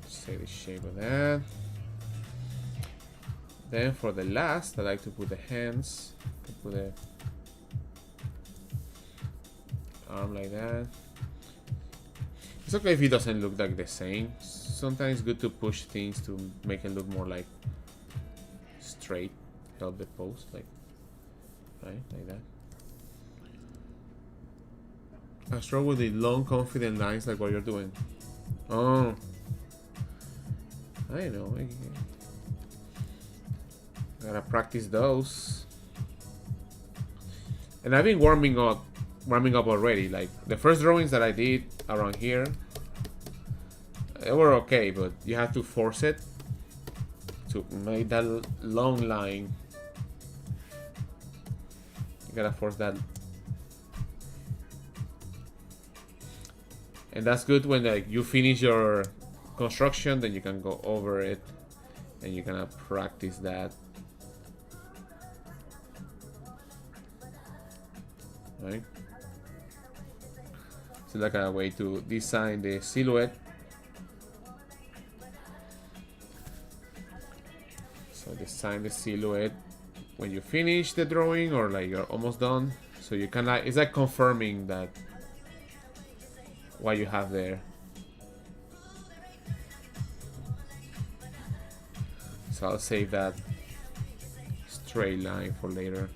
A: Say the shape of that. Then for the last, I like to put the hands. Put the arm like that. It's okay if it doesn't look like the same. Sometimes it's good to push things to make it look more like straight. Help the pose, like right, like that. I struggle with the long, confident lines, like what you're doing. Oh, I know. I gotta practice those. And I've been warming up already. Like the first drawings that I did around here, they were okay, but you have to force it to make that long line. You gotta force that. And that's good when like you finish your construction, then you can go over it and you can practice that. Right? So like a way to design the silhouette. So design the silhouette when you finish the drawing or like you're almost done. So you can like, it's like confirming that what you have there. So I'll save that straight line for later.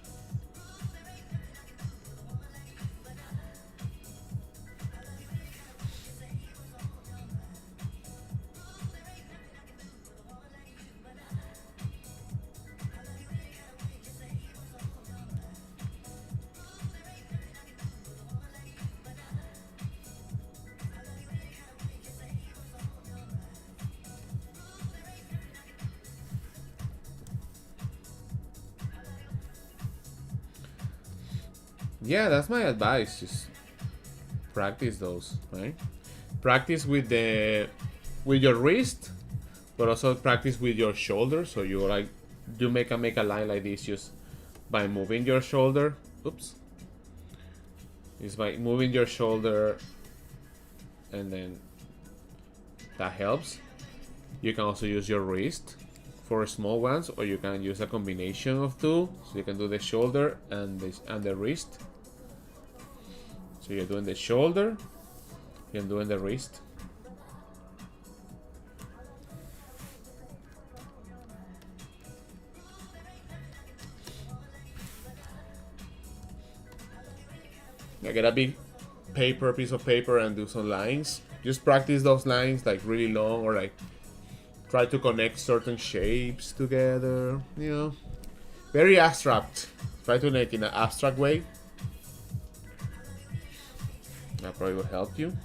A: Yeah, that's my advice. Just practice those, right? Practice with your wrist, but also practice with your shoulder. So you like make a line like this just by moving your shoulder. Oops. Just by moving your shoulder, and then that helps. You can also use your wrist for small ones, or you can use a combination of two. So you can do the shoulder and the wrist. So you're doing the shoulder, you're doing the wrist. I get a big piece of paper and do some lines. Just practice those lines like really long, or like try to connect certain shapes together, you know. Very abstract. Try to make it in an abstract way. That probably will help you.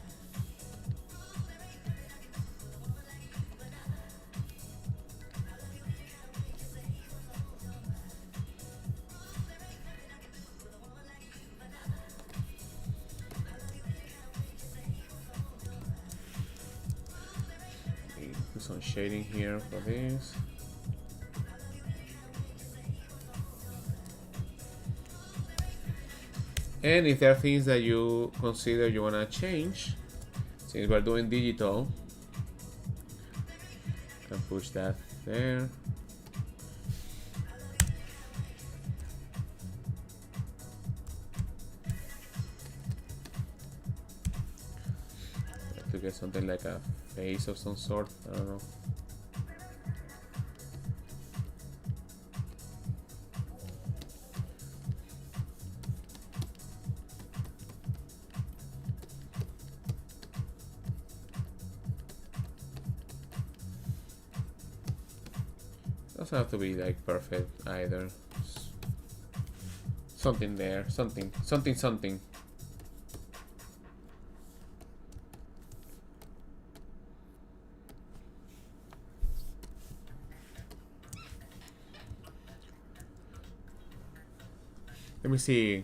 A: Do some shading here for this. And if there are things that you consider you want to change, since we're doing digital, you can push that there. get something like a face of some sort. I don't know. Doesn't have to be like perfect either. Something there, something. Let me see.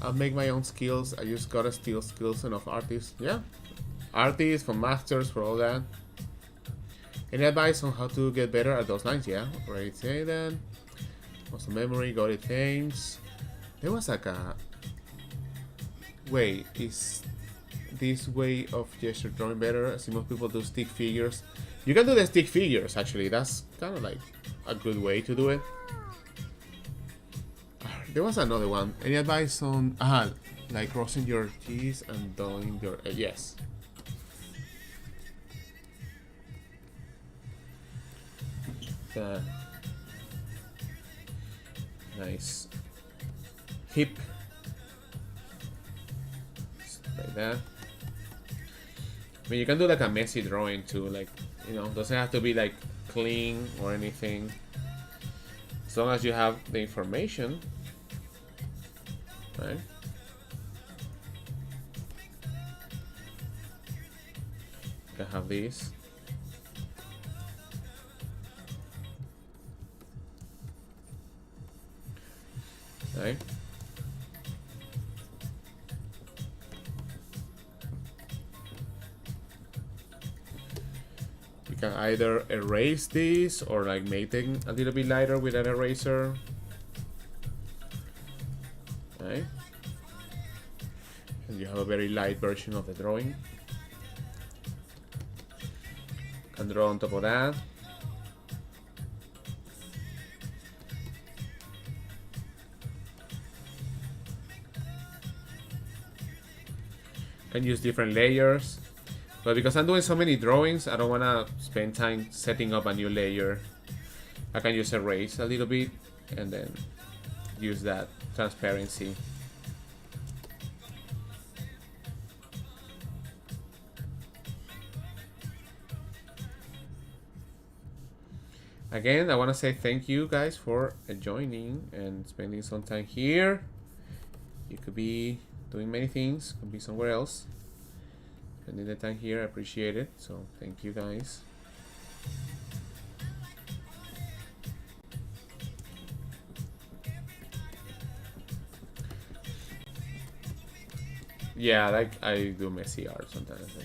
A: I'll make my own skills. I just gotta steal skills and of artists. Yeah, artists, from masters, for all that. Any advice on how to get better at those lines? Yeah, already say that. Muscle memory, got it, thanks. There was like a... Wait, is this way of gesture drawing better? I see most people do stick figures. You can do the stick figures, actually. That's kind of like a good way to do it. There was another one. Any advice on... like crossing your T's and doing your... yes. Nice hip, like that. I mean, you can do like a messy drawing too, like, you know, doesn't have to be like clean or anything, as long as you have the information, right? You can have these. Right. You can either erase these or like make them a little bit lighter with an eraser. Right. And you have a very light version of the drawing. You can draw on top of that. Can use different layers, but because I'm doing so many drawings, I don't want to spend time setting up a new layer. I can just erase a little bit and then use that transparency. Again, I want to say thank you guys for joining and spending some time here. You could be doing many things, could be somewhere else. Spending the time here, I appreciate it. So thank you guys. Yeah, like I do messy art sometimes.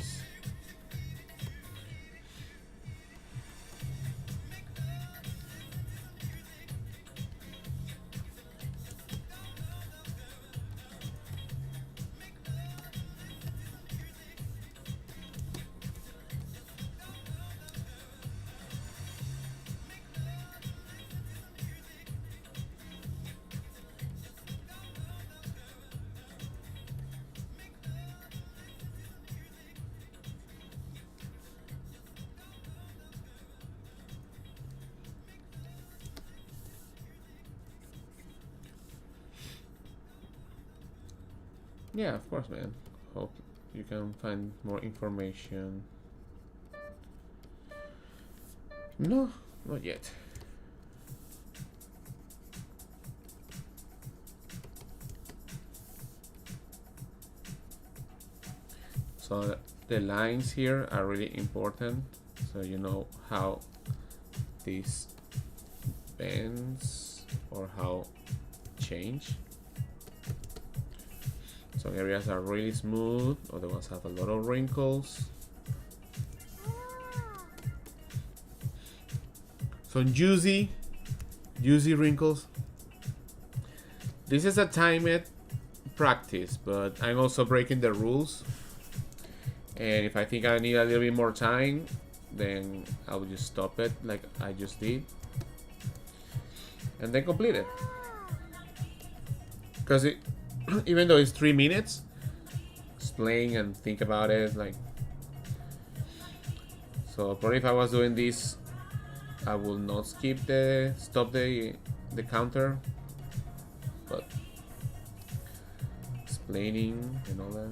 A: Yeah, of course, man. Hope you can find more information. No, not yet. So the lines here are really important, so you know how these bends or how change. Some areas are really smooth, other ones have a lot of wrinkles. Some juicy wrinkles. This is a timed practice, but I'm also breaking the rules. And if I think I need a little bit more time, then I'll just stop it like I just did. And then complete it. Because even though it's 3 minutes, just playing and think about it, like. So probably if I was doing this, I will not stop the counter, but explaining and all that.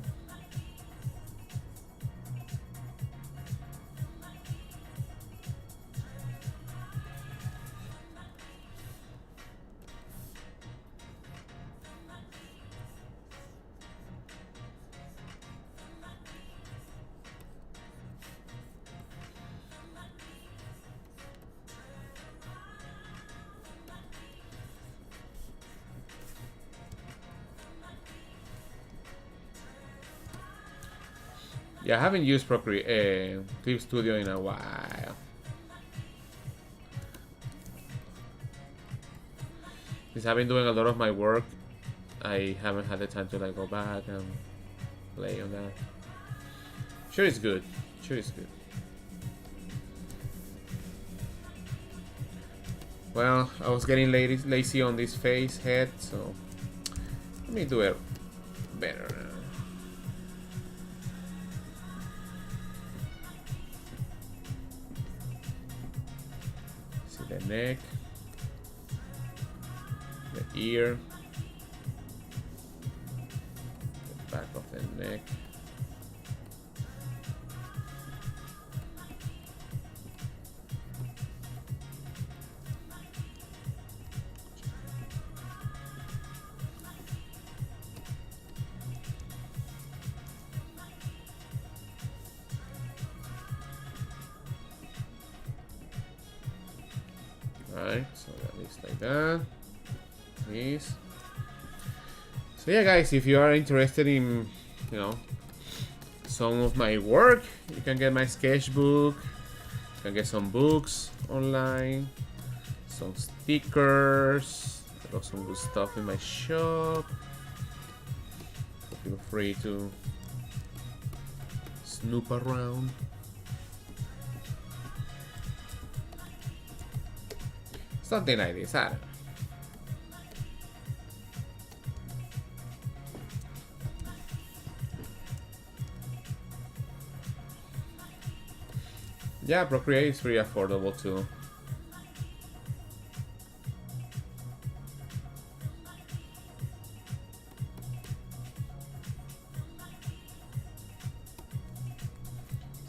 A: Yeah, I haven't used Clip Studio in a while. Since I've been doing a lot of my work, I haven't had the time to like go back and play on that. Sure, it's good. Sure, it's good. Well, I was getting lazy on this face head, so let me do it better now. See the neck, the ear, the back of the neck. Alright, so that looks like that. Please. So yeah, guys, if you are interested in, you know, some of my work, you can get my sketchbook, you can get some books online, some stickers, I got some good stuff in my shop. So feel free to snoop around. Something like this, I don't know. Yeah, Procreate is pretty affordable too.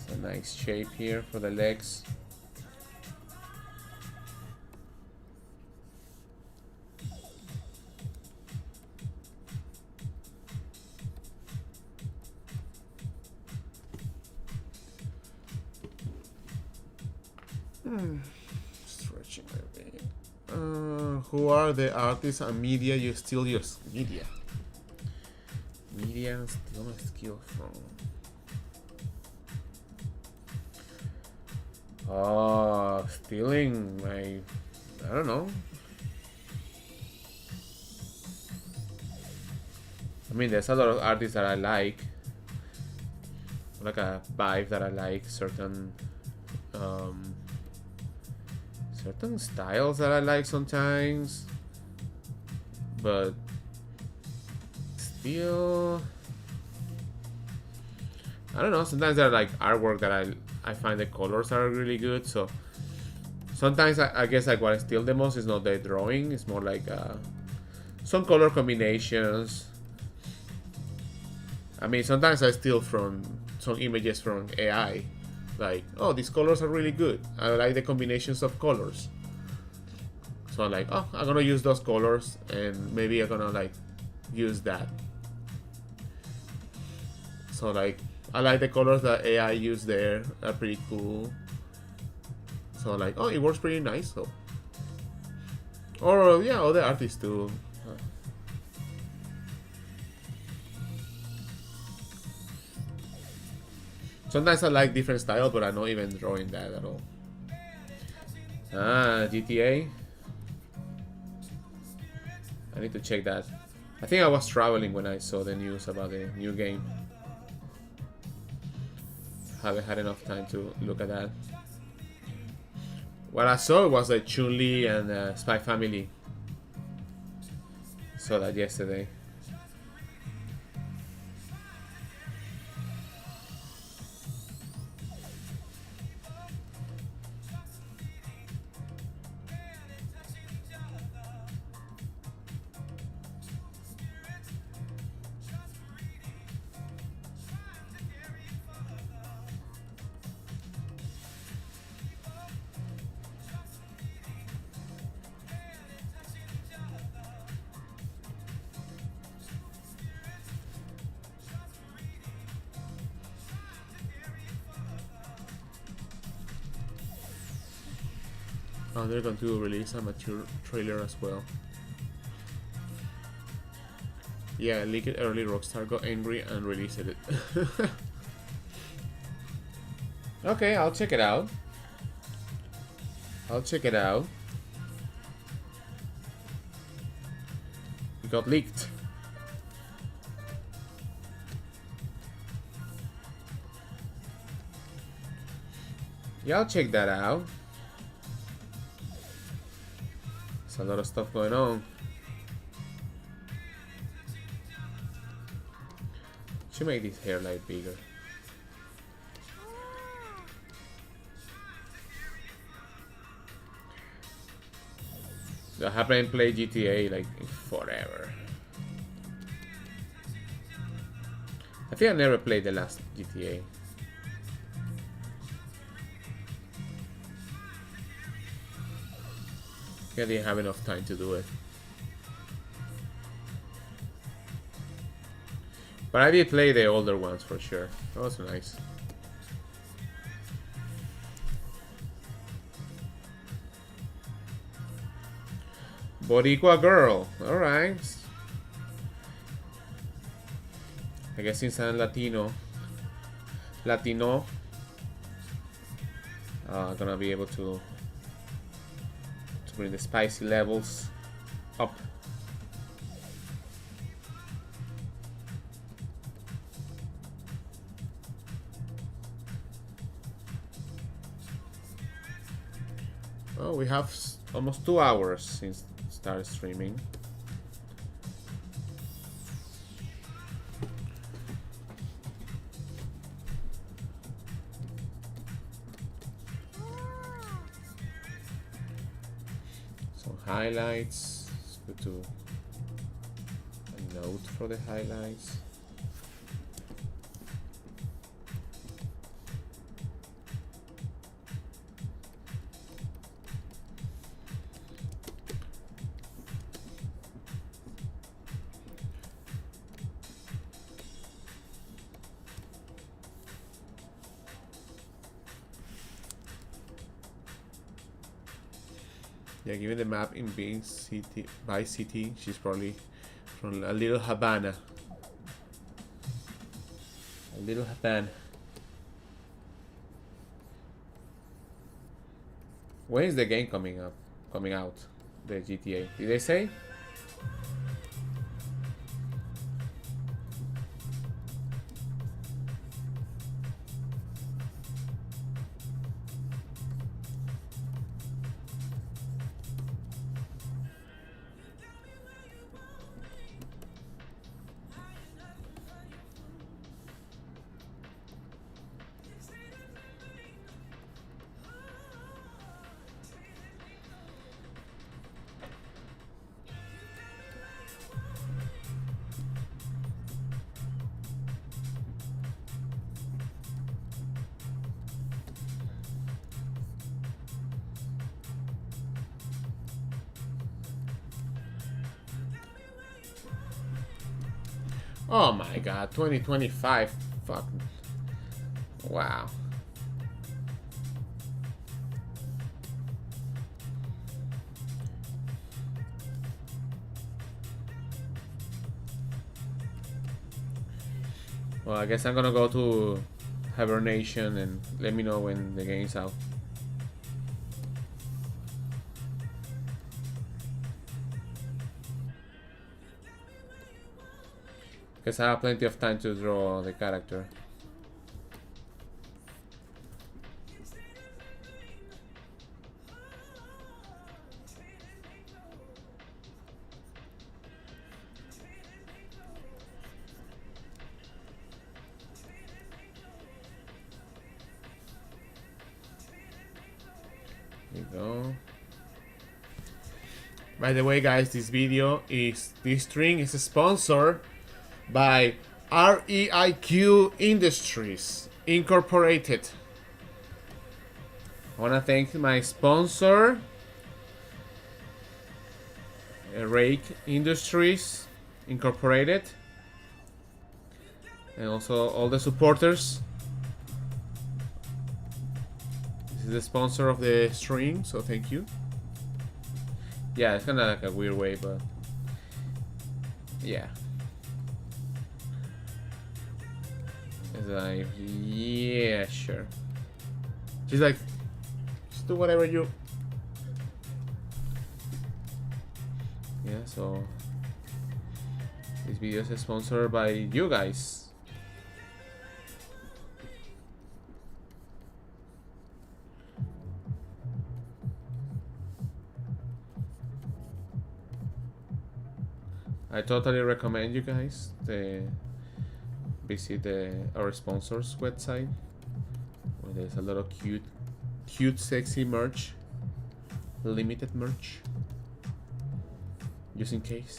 A: It's a nice shape here for the legs. Stretching my vein. Who are the artists and media you still use? Media still a skill from. Stealing my, I don't know. I mean, there's a lot of artists that I like a vibe that I like, certain styles that I like sometimes, but still, I don't know. Sometimes there are like artwork that I find the colors are really good. So sometimes I guess like what I steal the most is not the drawing. It's more like some color combinations. I mean, sometimes I steal from some images from AI. Like, oh, these colors are really good. I like the combinations of colors. So I'm like, oh, I'm gonna use those colors and maybe I'm gonna like use that. So like, I like the colors that AI used there. They're pretty cool. So like, oh, it works pretty nice. So, or yeah, other artists too. Sometimes I like different style, but I'm not even drawing that at all. GTA. I need to check that. I think I was traveling when I saw the news about the new game. Haven't had enough time to look at that. What I saw was like Chun-Li and Spy Family. Saw that yesterday. Oh, they're going to release a mature trailer as well. Yeah, leaked it early. Rockstar got angry and released it. Okay, I'll check it out. I'll check it out. It got leaked. Yeah, I'll check that out. There's a lot of stuff going on. Should make this hair light bigger. I haven't played GTA like forever. I think I never played the last GTA. I didn't have enough time to do it. But I did play the older ones for sure. That was nice. Boricua girl. Alright. I guess since I'm Latino, gonna be able to bring the spicy levels up. Oh, we have almost 2 hours since started streaming. Some highlights. Let's go to a note for the highlights. Yeah, given the map in Vice City, she's probably from a little Havana. A little Havana. When is the game coming out? The GTA. Did they say? Oh my god, 2025. Fuck. Wow. Well, I guess I'm gonna go to hibernation and let me know when the game's out. Because I have plenty of time to draw the character. There you go. By the way, guys, this string is sponsored by Reiq Industries Incorporated. I want to thank my sponsor, Reiq Industries Incorporated, and also all the supporters. This is the sponsor of the stream, so thank you. Yeah, it's kind of like a weird way, but yeah. It's like, yeah, sure. She's like, just do whatever you. Yeah, so this video is sponsored by you guys. I totally recommend you guys to visit our sponsors website, where there's a lot of cute, sexy merch, limited merch, just in case.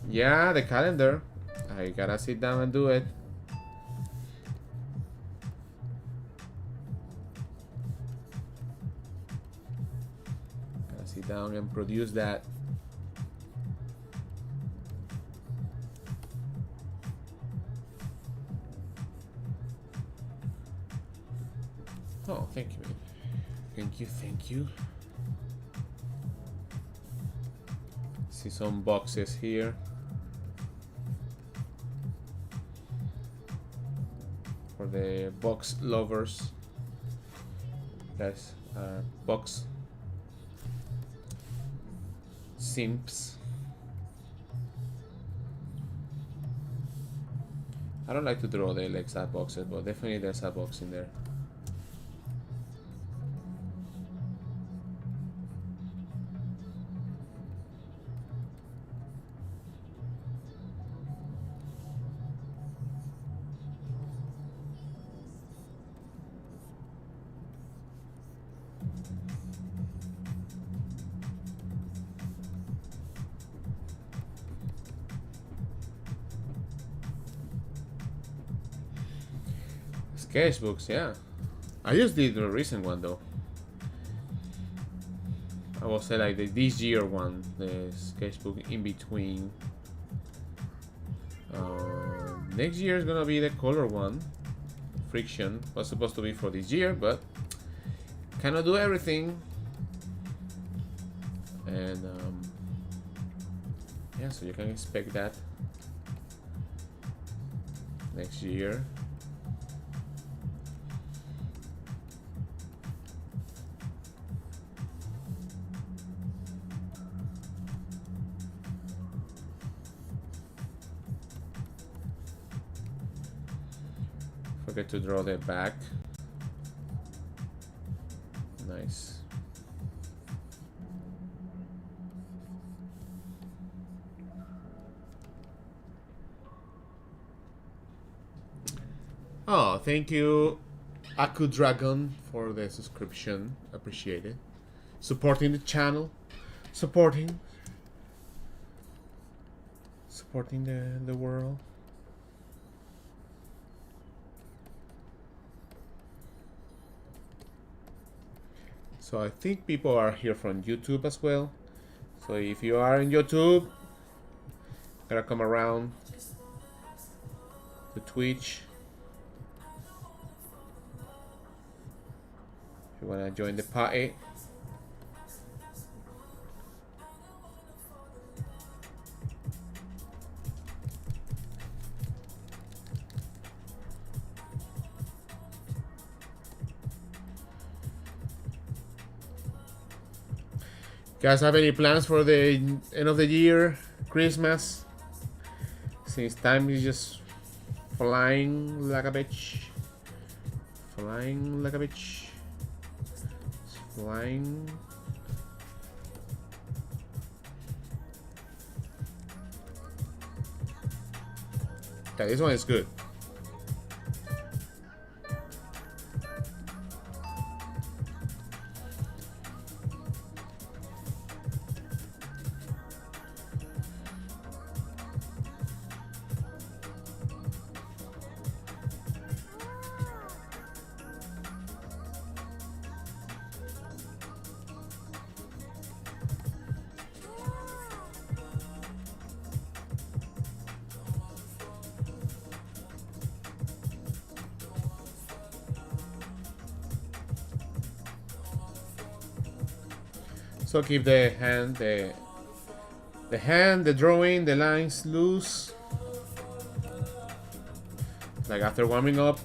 A: Yeah, the calendar. I gotta sit down and do it. Gotta sit down and produce that. Oh, thank you, man. Thank you. See some boxes here. For the box lovers. Guys, box simps. I don't like to draw the exact boxes, but definitely there's a box in there. Sketchbooks, yeah. I just did the recent one though. I will say like this year one, the sketchbook in between. Next year is gonna be the color one. Friction was supposed to be for this year, but cannot do everything. And yeah, so you can expect that next year. Forget to draw the back. Nice. Oh, thank you, Aku Dragon, for the subscription. Appreciate it. Supporting the channel. Supporting the world. So I think people are here from YouTube as well. So if you are in YouTube, gotta come around to Twitch. If you wanna join the party. Guys, have any plans for the end of the year, Christmas? Since time is just flying like a bitch. Flying like a bitch. It's flying. Okay, this one is good. So keep the hand, the drawing, the lines loose. Like after warming up,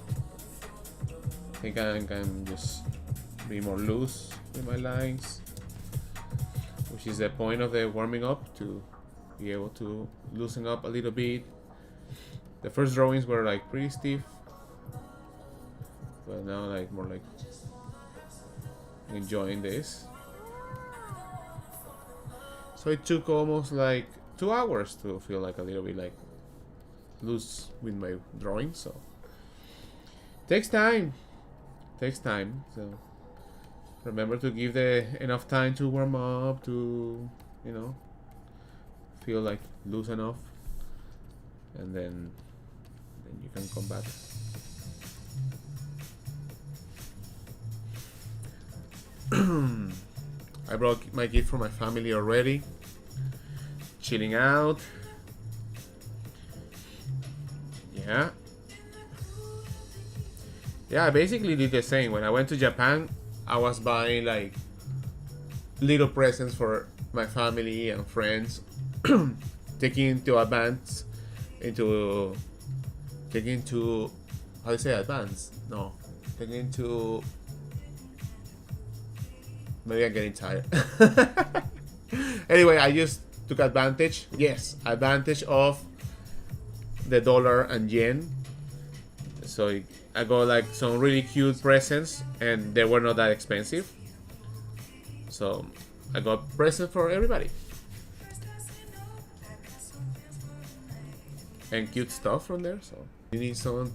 A: I think I can just be more loose with my lines, which is the point of the warming up, to be able to loosen up a little bit. The first drawings were like pretty stiff, but now like more like enjoying this. So it took almost like 2 hours to feel like a little bit like loose with my drawing. So takes time. So remember to give enough time to warm up, to feel like loose enough, and then you can come back. I brought my gift for my family already. Chilling out. Yeah, I basically did the same. When I went to Japan, I was buying like little presents for my family and friends, taking into how do you say advance? No, taking into. Maybe I'm getting tired. Anyway, I just took advantage of the dollar and yen. So I got like some really cute presents, and they were not that expensive. So I got presents for everybody. And cute stuff from there. So you need some.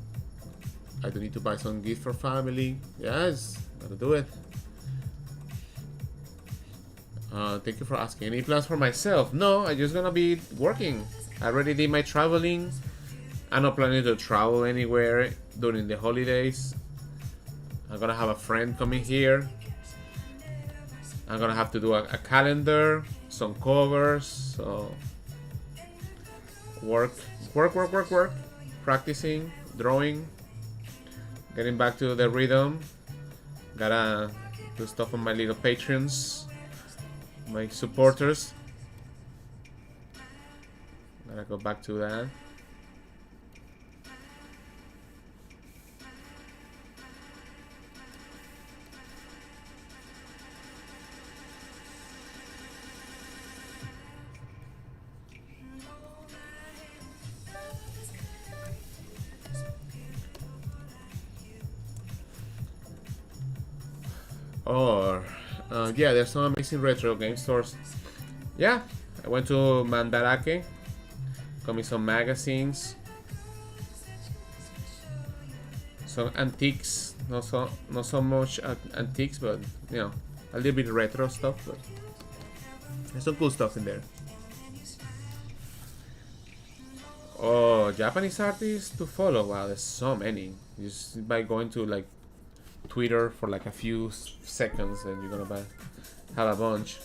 A: I do need to buy some gift for family. Yes, gotta do it. Thank you for asking. Any plans for myself? No, I'm just gonna be working. I already did my traveling. I'm not planning to travel anywhere during the holidays. I'm gonna have a friend coming here. I'm gonna have to do a calendar, some covers, so work, practicing, drawing, getting back to the rhythm. Gotta do stuff on my little patrons, my supporters. Gotta go back to that. Or yeah, there's some amazing retro game stores. Yeah, I went to Mandarake, got me some magazines, some antiques, not so much antiques, but you know, a little bit retro stuff. But there's some cool stuff in there. Oh, Japanese artists to follow. Wow, there's so many. Just by going to like Twitter for like a few seconds, and you're gonna have a bunch.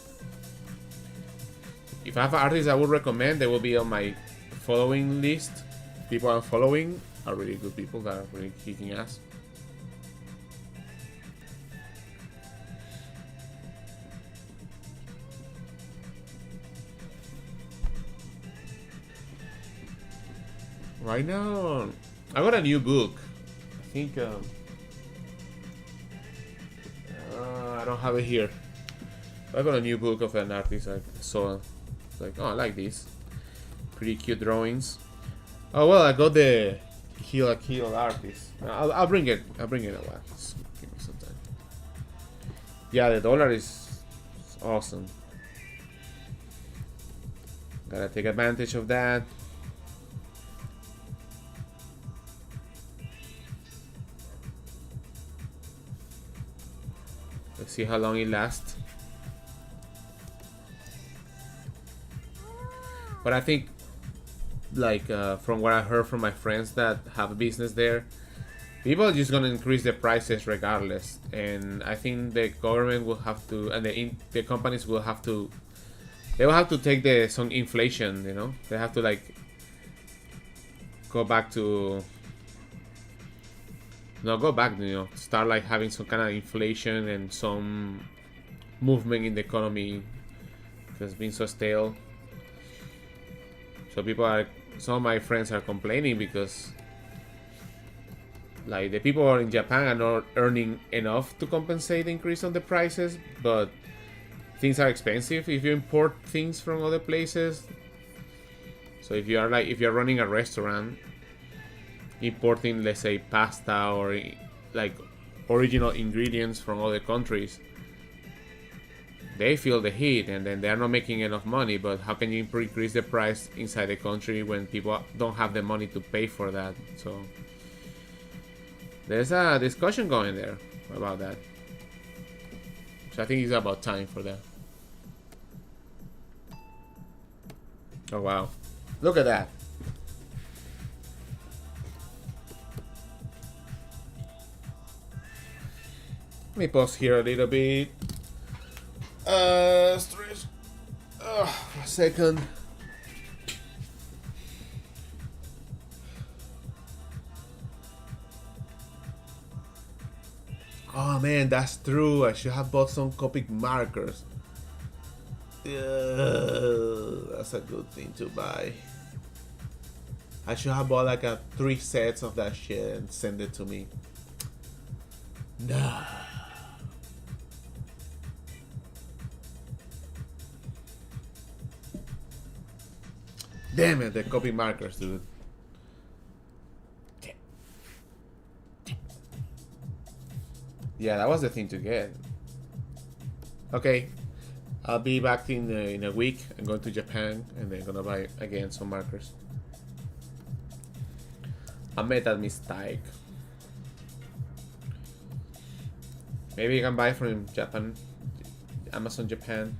A: If I have artists I would recommend, they will be on my following list. People I'm following are really good people that are really kicking ass. Right now, I got a new book. I think I don't have it here. I got a new book of an artist I saw. It's like, oh, I like this. Pretty cute drawings. Oh well, I got the Kill a Kill artist. I'll bring it. I'll bring it a while. Just give me some time. Yeah, the dollar is awesome. Gotta take advantage of that. Let's see how long it lasts. But I think, like, from what I heard from my friends that have a business there, people are just gonna increase the prices regardless. And I think the government will have to, and the companies will have to, they will have to take some inflation. You know, they have to like go back to. No, go back, you know, start like having some kind of inflation and some movement in the economy because it's been so stale. So some of my friends are complaining because like the people in Japan are not earning enough to compensate the increase on the prices, but things are expensive if you import things from other places. So if you're running a restaurant, importing, let's say, pasta or like original ingredients from other countries, they feel the heat and then they're not making enough money. But how can you increase the price inside the country when people don't have the money to pay for that? So there's a discussion going there about that. So I think it's about time for that. Oh wow, look at that. Let me pause here a little bit. Stretch. For a second. Oh man, that's true. I should have bought some Copic markers. That's a good thing to buy. I should have bought like 3 sets of that shit and send it to me. Nah. Damn it, the Copic markers, dude. Yeah, that was the thing to get. Okay, I'll be back in a week. I'm going to Japan and then gonna buy again some markers. I made that mistake. Maybe you can buy from Japan, Amazon Japan.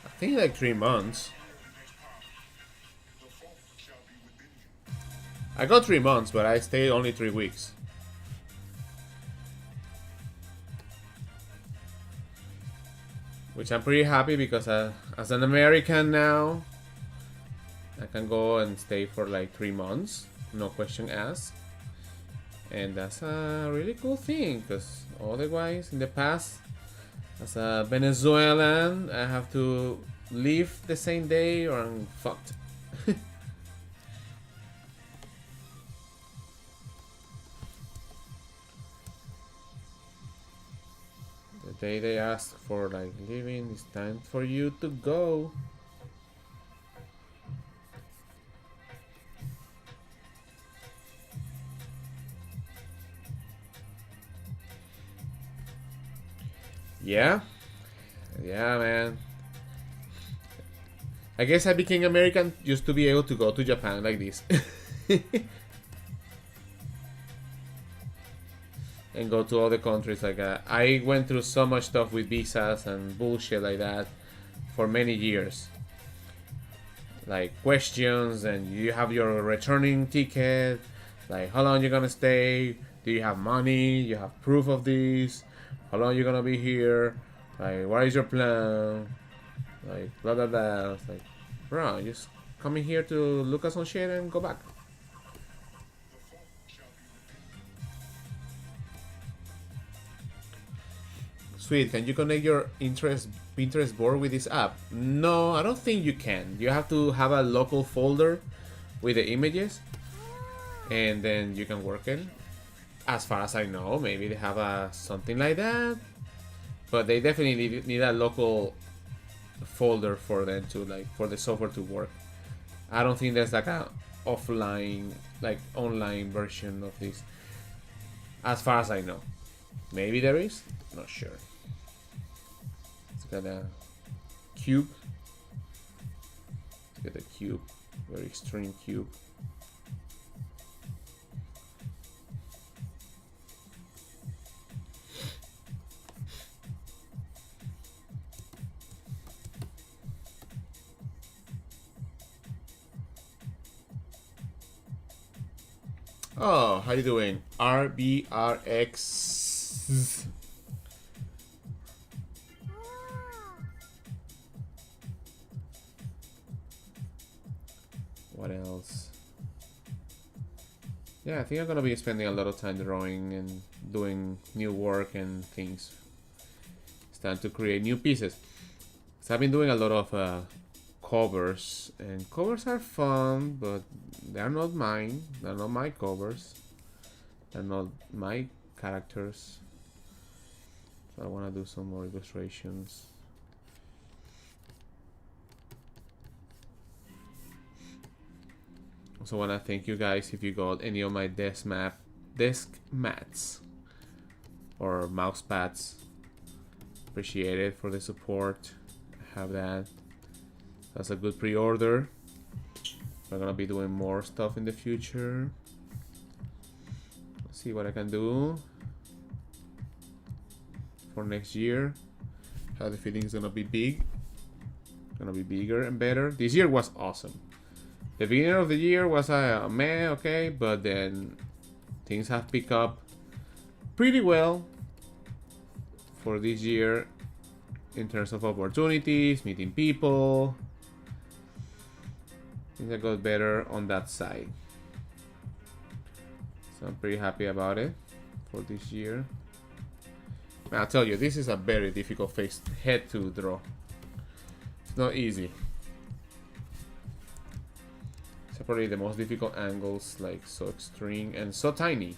A: I think like 3 months. I got 3 months, but I stayed only 3 weeks. Which I'm pretty happy because as an American now, I can go and stay for like 3 months, no question asked. And that's a really cool thing because otherwise in the past, as a Venezuelan, I have to leave the same day or I'm fucked. The day they ask for like leaving, it's time for you to go. Yeah, man. I guess I became American just to be able to go to Japan like this. And go to other countries like that. I went through so much stuff with visas and bullshit like that for many years. Like questions, and you have your returning ticket, like how long you're gonna stay, do you have money, you have proof of this, how long you gonna be here, like what is your plan, like blah blah blah. It's like, bro, just come in here to look at some shit and go back. Sweet, can you connect your Pinterest board with this app? No, I don't think you can. You have to have a local folder with the images and then you can work it. As far as I know, maybe they have something like that, but they definitely need a local folder for them to like for the software to work. I don't think there's like a offline, like online version of this, as far as I know. Maybe there is, not sure. It's got a cube. Let's get a cube, very extreme cube. Oh, how you doing? RBRX. What else? Yeah, I think I'm gonna be spending a lot of time drawing and doing new work and things. It's time to create new pieces. So I've been doing a lot of covers, and covers are fun, but they're not mine. They're not my covers. They're not my characters. So I want to do some more illustrations. Also want to thank you guys if you got any of my desk mats or mouse pads. Appreciate it for the support. I have that. That's a good pre-order. We're gonna be doing more stuff in the future. Let's see what I can do for next year. I have the feeling it's gonna be big. Gonna be bigger and better. This year was awesome. The beginning of the year was a meh, okay, but then things have picked up pretty well for this year in terms of opportunities, meeting people. Things that got better on that side. So I'm pretty happy about it for this year. Man, I'll tell you, this is a very difficult head to draw. It's not easy. It's probably the most difficult angles, like so extreme and so tiny.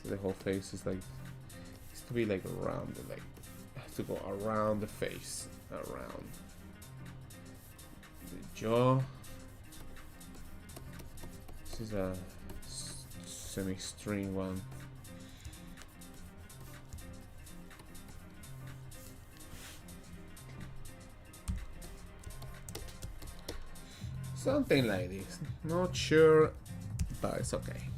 A: So the whole face is like, it's to be like around, like I have to go around the face, around the jaw. This is a semi-string one. Something like this. Not sure, but it's okay.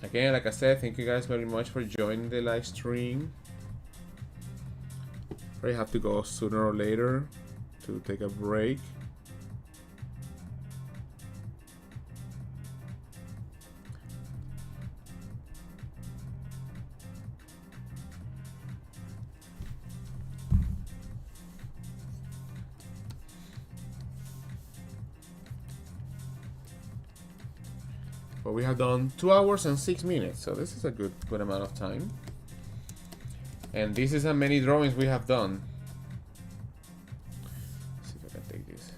A: Again, like I said, thank you guys very much for joining the live stream. Probably have to go sooner or later to take a break. But we have done 2 hours and 6 minutes, so this is a good amount of time. And this is how many drawings we have done. Let's see if I can take this.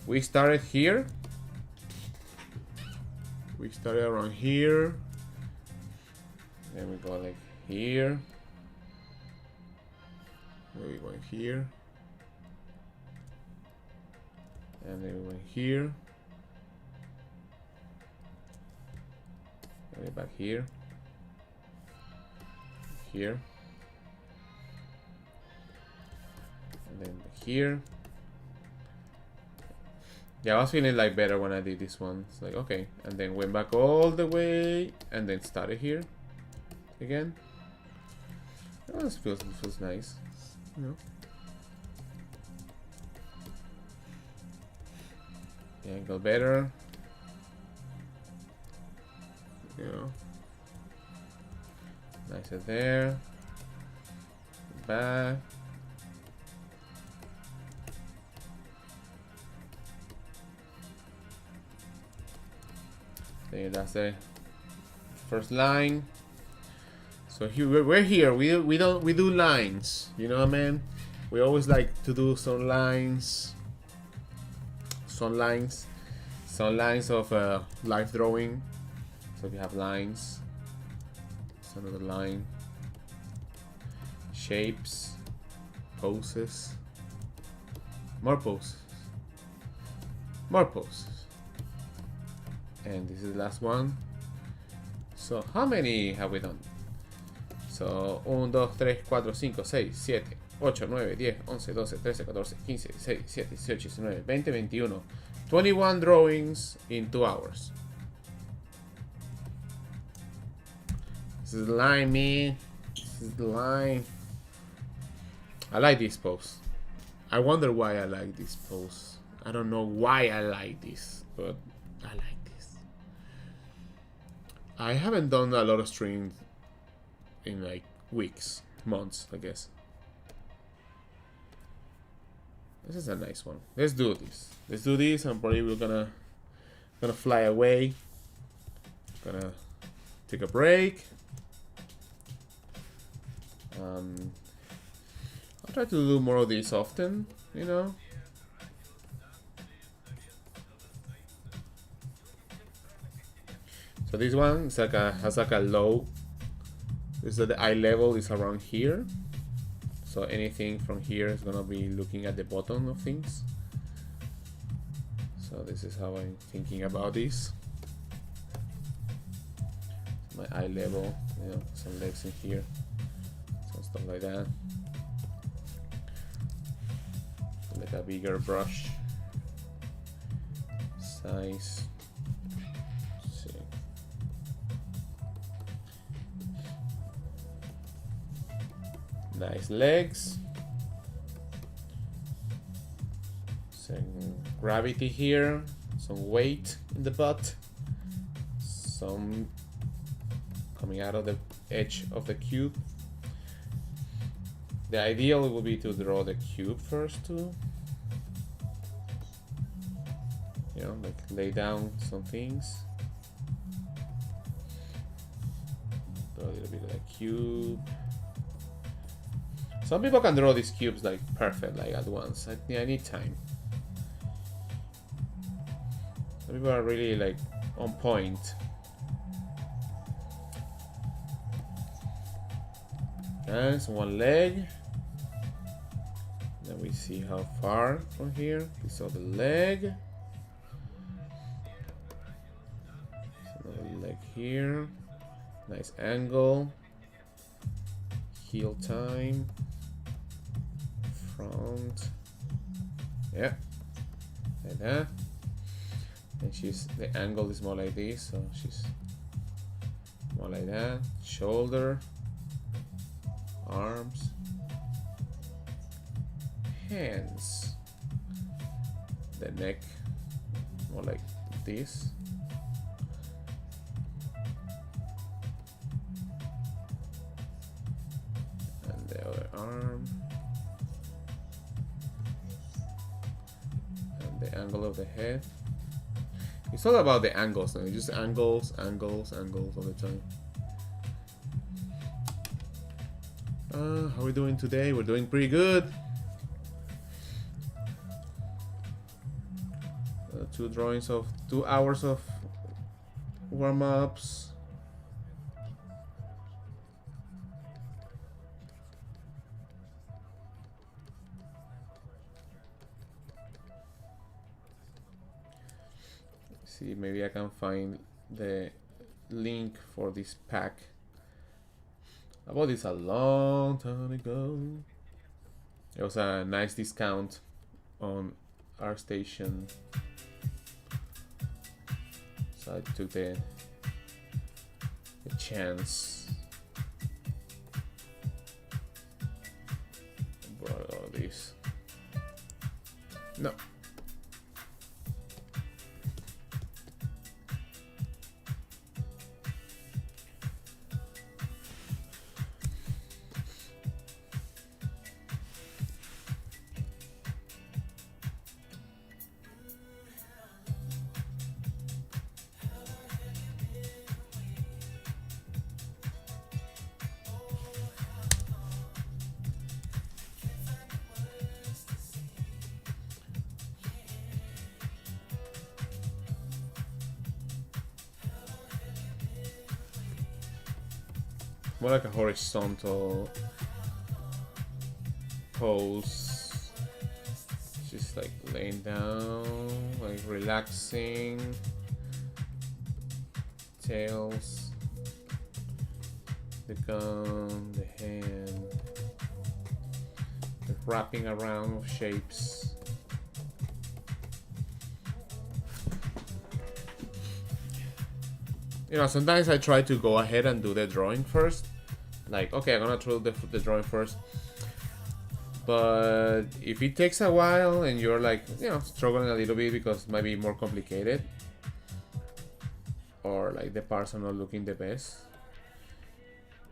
A: We started here. We started around here. Then we go like here. Then we went here. And then we went here. And then back here. Here. And then here. Yeah, I was feeling like better when I did this one. It's like, okay. And then went back all the way. And then started here. Again. Oh, this feels nice. You know. Angle better. You know. Nicer there. Back. There, that's the first line. So So we're here. We do lines. You know what I mean? We always like to do some lines. Some lines of live drawing. So we have lines. It's another line. Shapes. Poses. More poses. More poses. And this is the last one. So how many have we done? So 1, 2, 3, 4, 5, 6, 7, 8, 9, 10, 11, 12, 13, 14, 15, 16, 17, 18, 19, 20, 21. 21 drawings in 2 hours. This is the line, me. This is the line. I like this pose. I wonder why I like this pose. I don't know why I like this, but I like this. I haven't done a lot of streams in like weeks, months, I guess. This is a nice one. Let's do this. Let's do this, and probably we're gonna fly away. Gonna take a break. I'll try to do more of these often, you know. So this one is like has like a low. This is the eye level is around here. So anything from here is gonna be looking at the bottom of things. So this is how I'm thinking about this. My eye level, you know, some legs in here, some stuff like that. Like a bigger brush size. Let's see. Nice legs. Some gravity here. Some weight in the butt. Some coming out of the edge of the cube. The ideal would be to draw the cube first too. You know, like lay down some things. Draw a little bit of the cube. Some people can draw these cubes like perfect, like at once. I need time. Some people are really like on point. And one leg. Then we see how far from here. We saw the leg. Another leg here. Nice angle. Heel time. Front. Yeah. Like that. And the angle is more like this, so she's more like that. Shoulder. Arms. Hands. The neck. More like this. And the other arm. And the angle of the head. It's all about the angles now. Just angles, angles, angles all the time. How are we doing today? We're doing pretty good. 2 drawings of 2 hours of warm-ups. See, maybe I can find the link for this pack. I bought this a long time ago. It was a nice discount on ArtStation. So I took the chance. Bought all these. No. more like a horizontal pose. Just like laying down, like relaxing. Tails, the gun, the hand, the wrapping around of shapes. You know, sometimes I try to go ahead and do the drawing first. Like, okay, I'm gonna draw the drawing first. But if it takes a while and you're like, you know, struggling a little bit because it might be more complicated, or like the parts are not looking the best,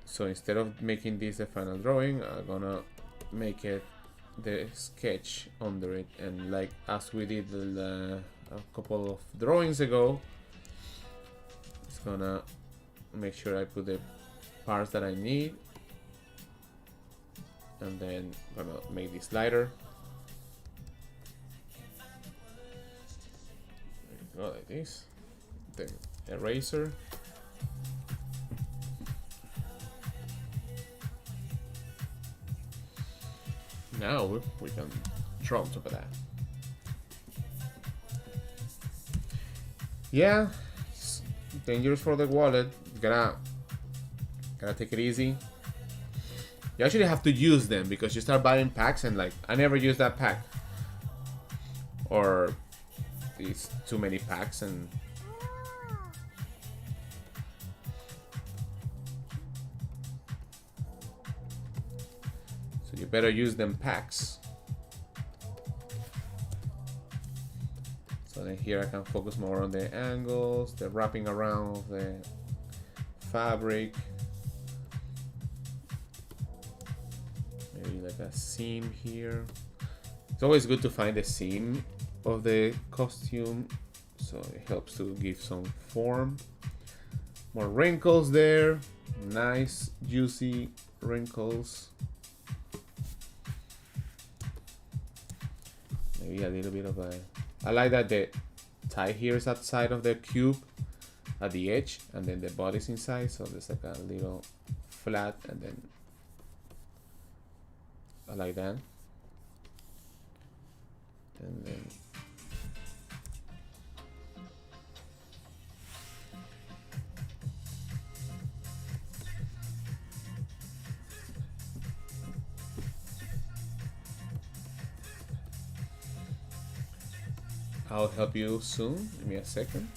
A: so instead of making this the final drawing, I'm gonna make it the sketch under it, and like as we did a couple of drawings ago, it's gonna make sure I put the parts that I need, and then gonna make this lighter. There you go, like this. Then eraser. Now we can draw on top of that. Yeah, it's dangerous for the wallet. You gotta take it easy. You actually have to use them because you start buying packs and like I never use that pack, or these too many packs, and so you better use them packs. So then here I can focus more on the angles, the wrapping around of the fabric. Maybe like a seam here. It's always good to find the seam of the costume, so it helps to give some form. More wrinkles there, nice juicy wrinkles. Maybe a little bit of a, I like that the tie here is outside of the cube at the edge, and then the body's inside, so there's like a little flat, and then I like that. And then I'll help you soon. Give me a second.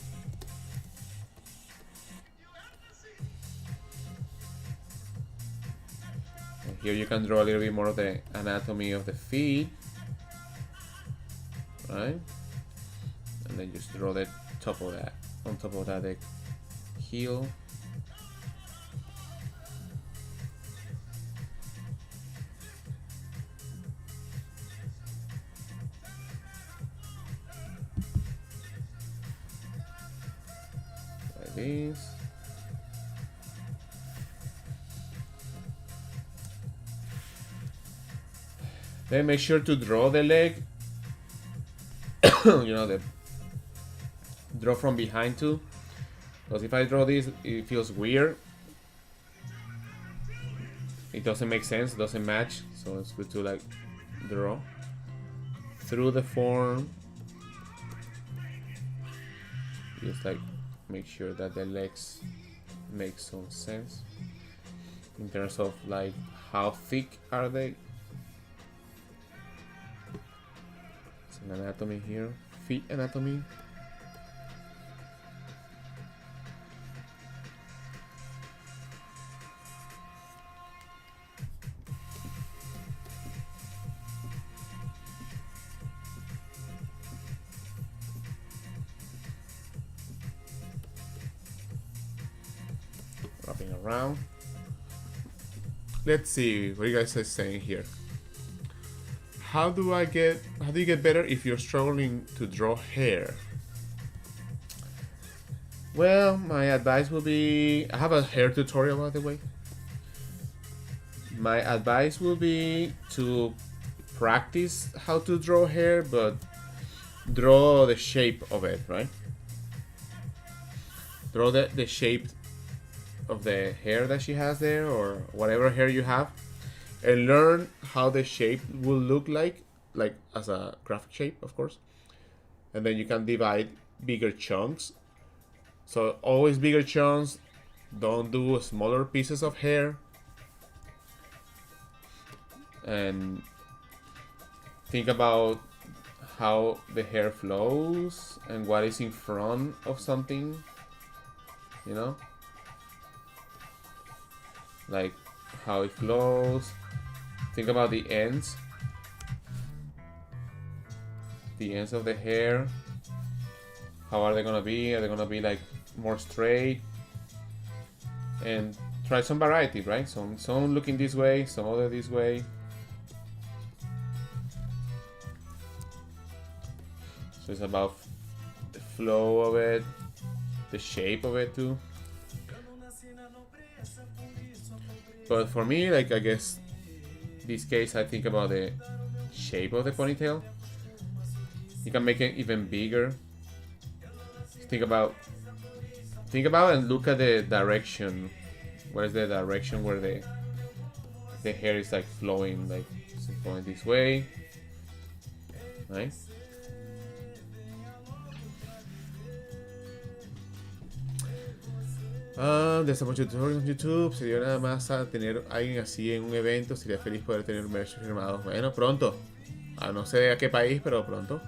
A: And here you can draw a little bit more of the anatomy of the feet. Right? And then just draw the top of that. On top of that, the heel. Like this. Then make sure to draw the leg. You know, the draw from behind too, because if I draw this, it feels weird. It doesn't make sense, doesn't match, so it's good to like draw through the form. Just like make sure that the legs make some sense in terms of like how thick are they. Some anatomy here, feet anatomy. Wrapping around. Let's see what you guys are saying here. How do you get better if you're struggling to draw hair? Well, my advice will be, I have a hair tutorial, by the way. My advice will be to practice how to draw hair, but draw the shape of it, right? Draw the shape of the hair that she has there, or whatever hair you have, and learn how the shape will look like as a graphic shape, of course. And then you can divide bigger chunks. So always bigger chunks. Don't do smaller pieces of hair. And think about how the hair flows and what is in front of something, you know, like how it flows. Think about the ends of the hair. How are they gonna be? Are they gonna be like more straight? And try some variety, right? Some looking this way, some other this way. So it's about the flow of it, the shape of it too. But for me, like, I guess this case, I think about the shape of the ponytail. You can make it even bigger. Think about and look at the direction. Where's the direction where the hair is like flowing, like it's flowing this way, right? Desde muchos tutorials en YouTube, sería nada más a tener a alguien así en un evento. Sería feliz poder tener merch firmado. Bueno, pronto. No sé a qué país, pero pronto.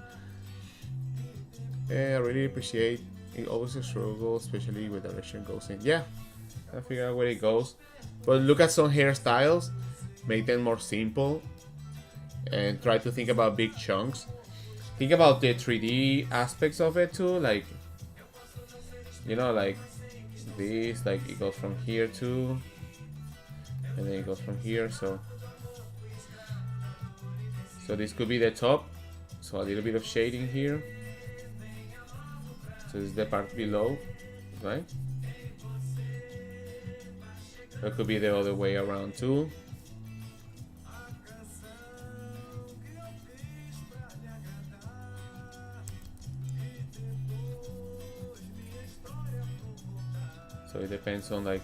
A: I really appreciate it. Always a struggle, especially with direction goes in. Yeah, I figure out where it goes. But look at some hairstyles, make them more simple, and try to think about big chunks. Think about the 3D aspects of it too, like, you know, like this, like it goes from here too, and then it goes from here. So this could be the top. So a little bit of shading here. So this is the part below, right? That could be the other way around too. So it depends on, like,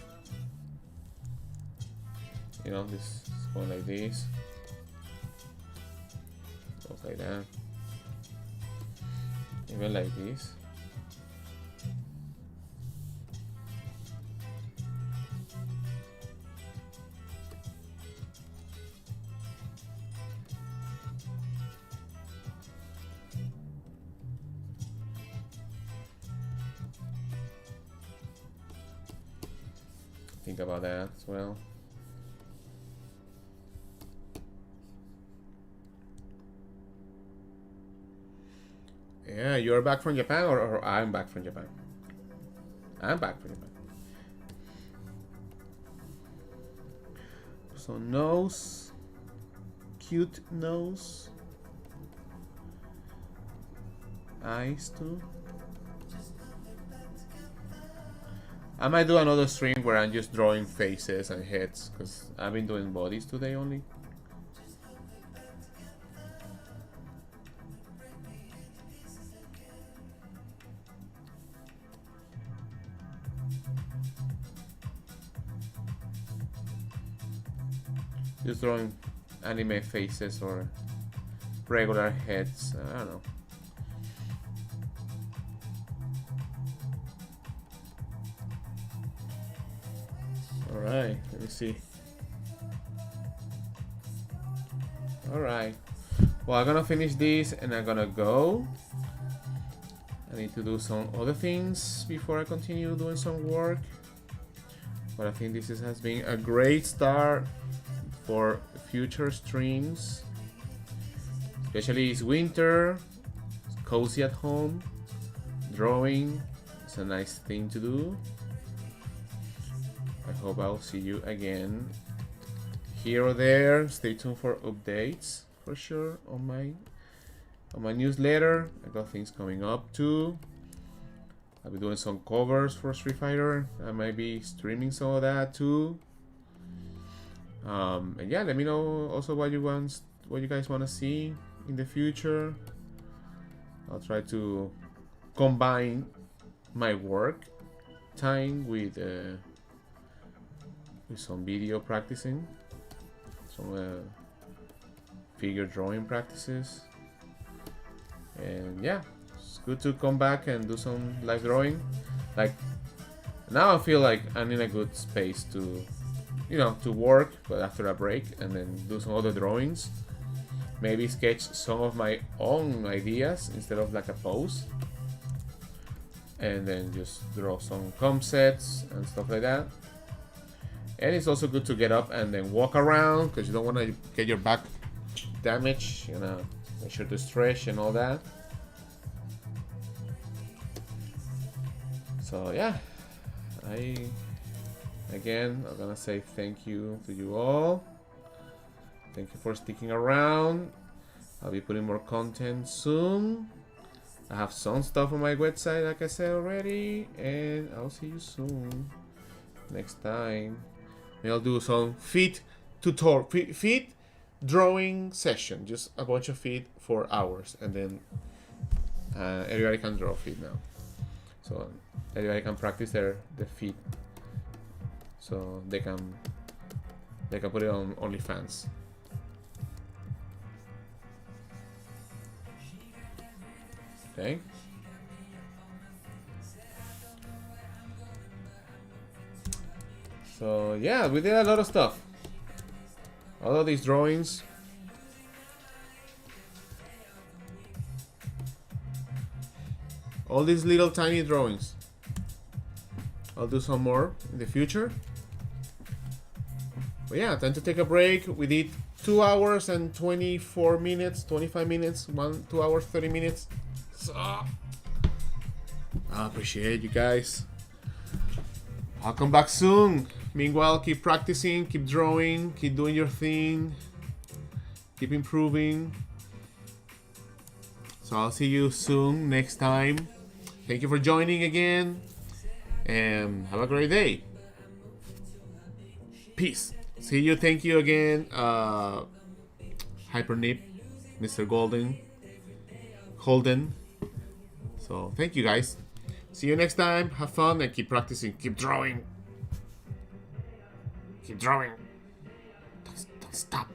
A: you know, this is going like this, goes like that, even like this. Think about that as well. Yeah, you're back from Japan, or I'm back from Japan? I'm back from Japan. So nose, cute nose, eyes too. I might do another stream where I'm just drawing faces and heads, because I've been doing bodies today only. Just drawing anime faces or regular heads, I don't know. Alright, let me see. Alright. Well, I'm gonna finish this and I'm gonna go. I need to do some other things before I continue doing some work. But I think this has been a great start for future streams. Especially it's winter, it's cozy at home, drawing, it's a nice thing to do. I hope I'll see you again here or there. Stay tuned for updates for sure on my newsletter. I got things coming up too. I'll be doing some covers for Street Fighter. I might be streaming some of that too. And yeah, let me know also what you guys want to see in the future. I'll try to combine my work time with with some video practicing, some figure drawing practices, and yeah, it's good to come back and do some live drawing. Like now I feel like I'm in a good space to, you know, to work, but after a break, and then do some other drawings. Maybe sketch some of my own ideas instead of like a pose, and then just draw some concepts and stuff like that. And it's also good to get up and then walk around, because you don't want to get your back damaged, you know, make sure to stretch and all that. So yeah, I'm gonna say thank you to you all. Thank you for sticking around. I'll be putting more content soon. I have some stuff on my website, like I said already, and I'll see you soon. Next time, maybe I'll do some feet drawing session, just a bunch of feet for hours, and then everybody can draw feet now. So everybody can practice their feet, so they can put it on OnlyFans. Okay. So yeah, we did a lot of stuff. All of these drawings. All these little tiny drawings. I'll do some more in the future. But yeah, time to take a break. We did 2 hours and 24 minutes, 25 minutes, 2 hours, 30 minutes. So, I appreciate you guys. I'll come back soon. Meanwhile, keep practicing, keep drawing, keep doing your thing, keep improving. So I'll see you soon next time. Thank you for joining again, and have a great day. Peace. See you. Thank you again, Hypernip, Mr. Holden. So thank you guys. See you next time. Have fun and keep practicing. Keep drawing. Keep drawing. Don't stop.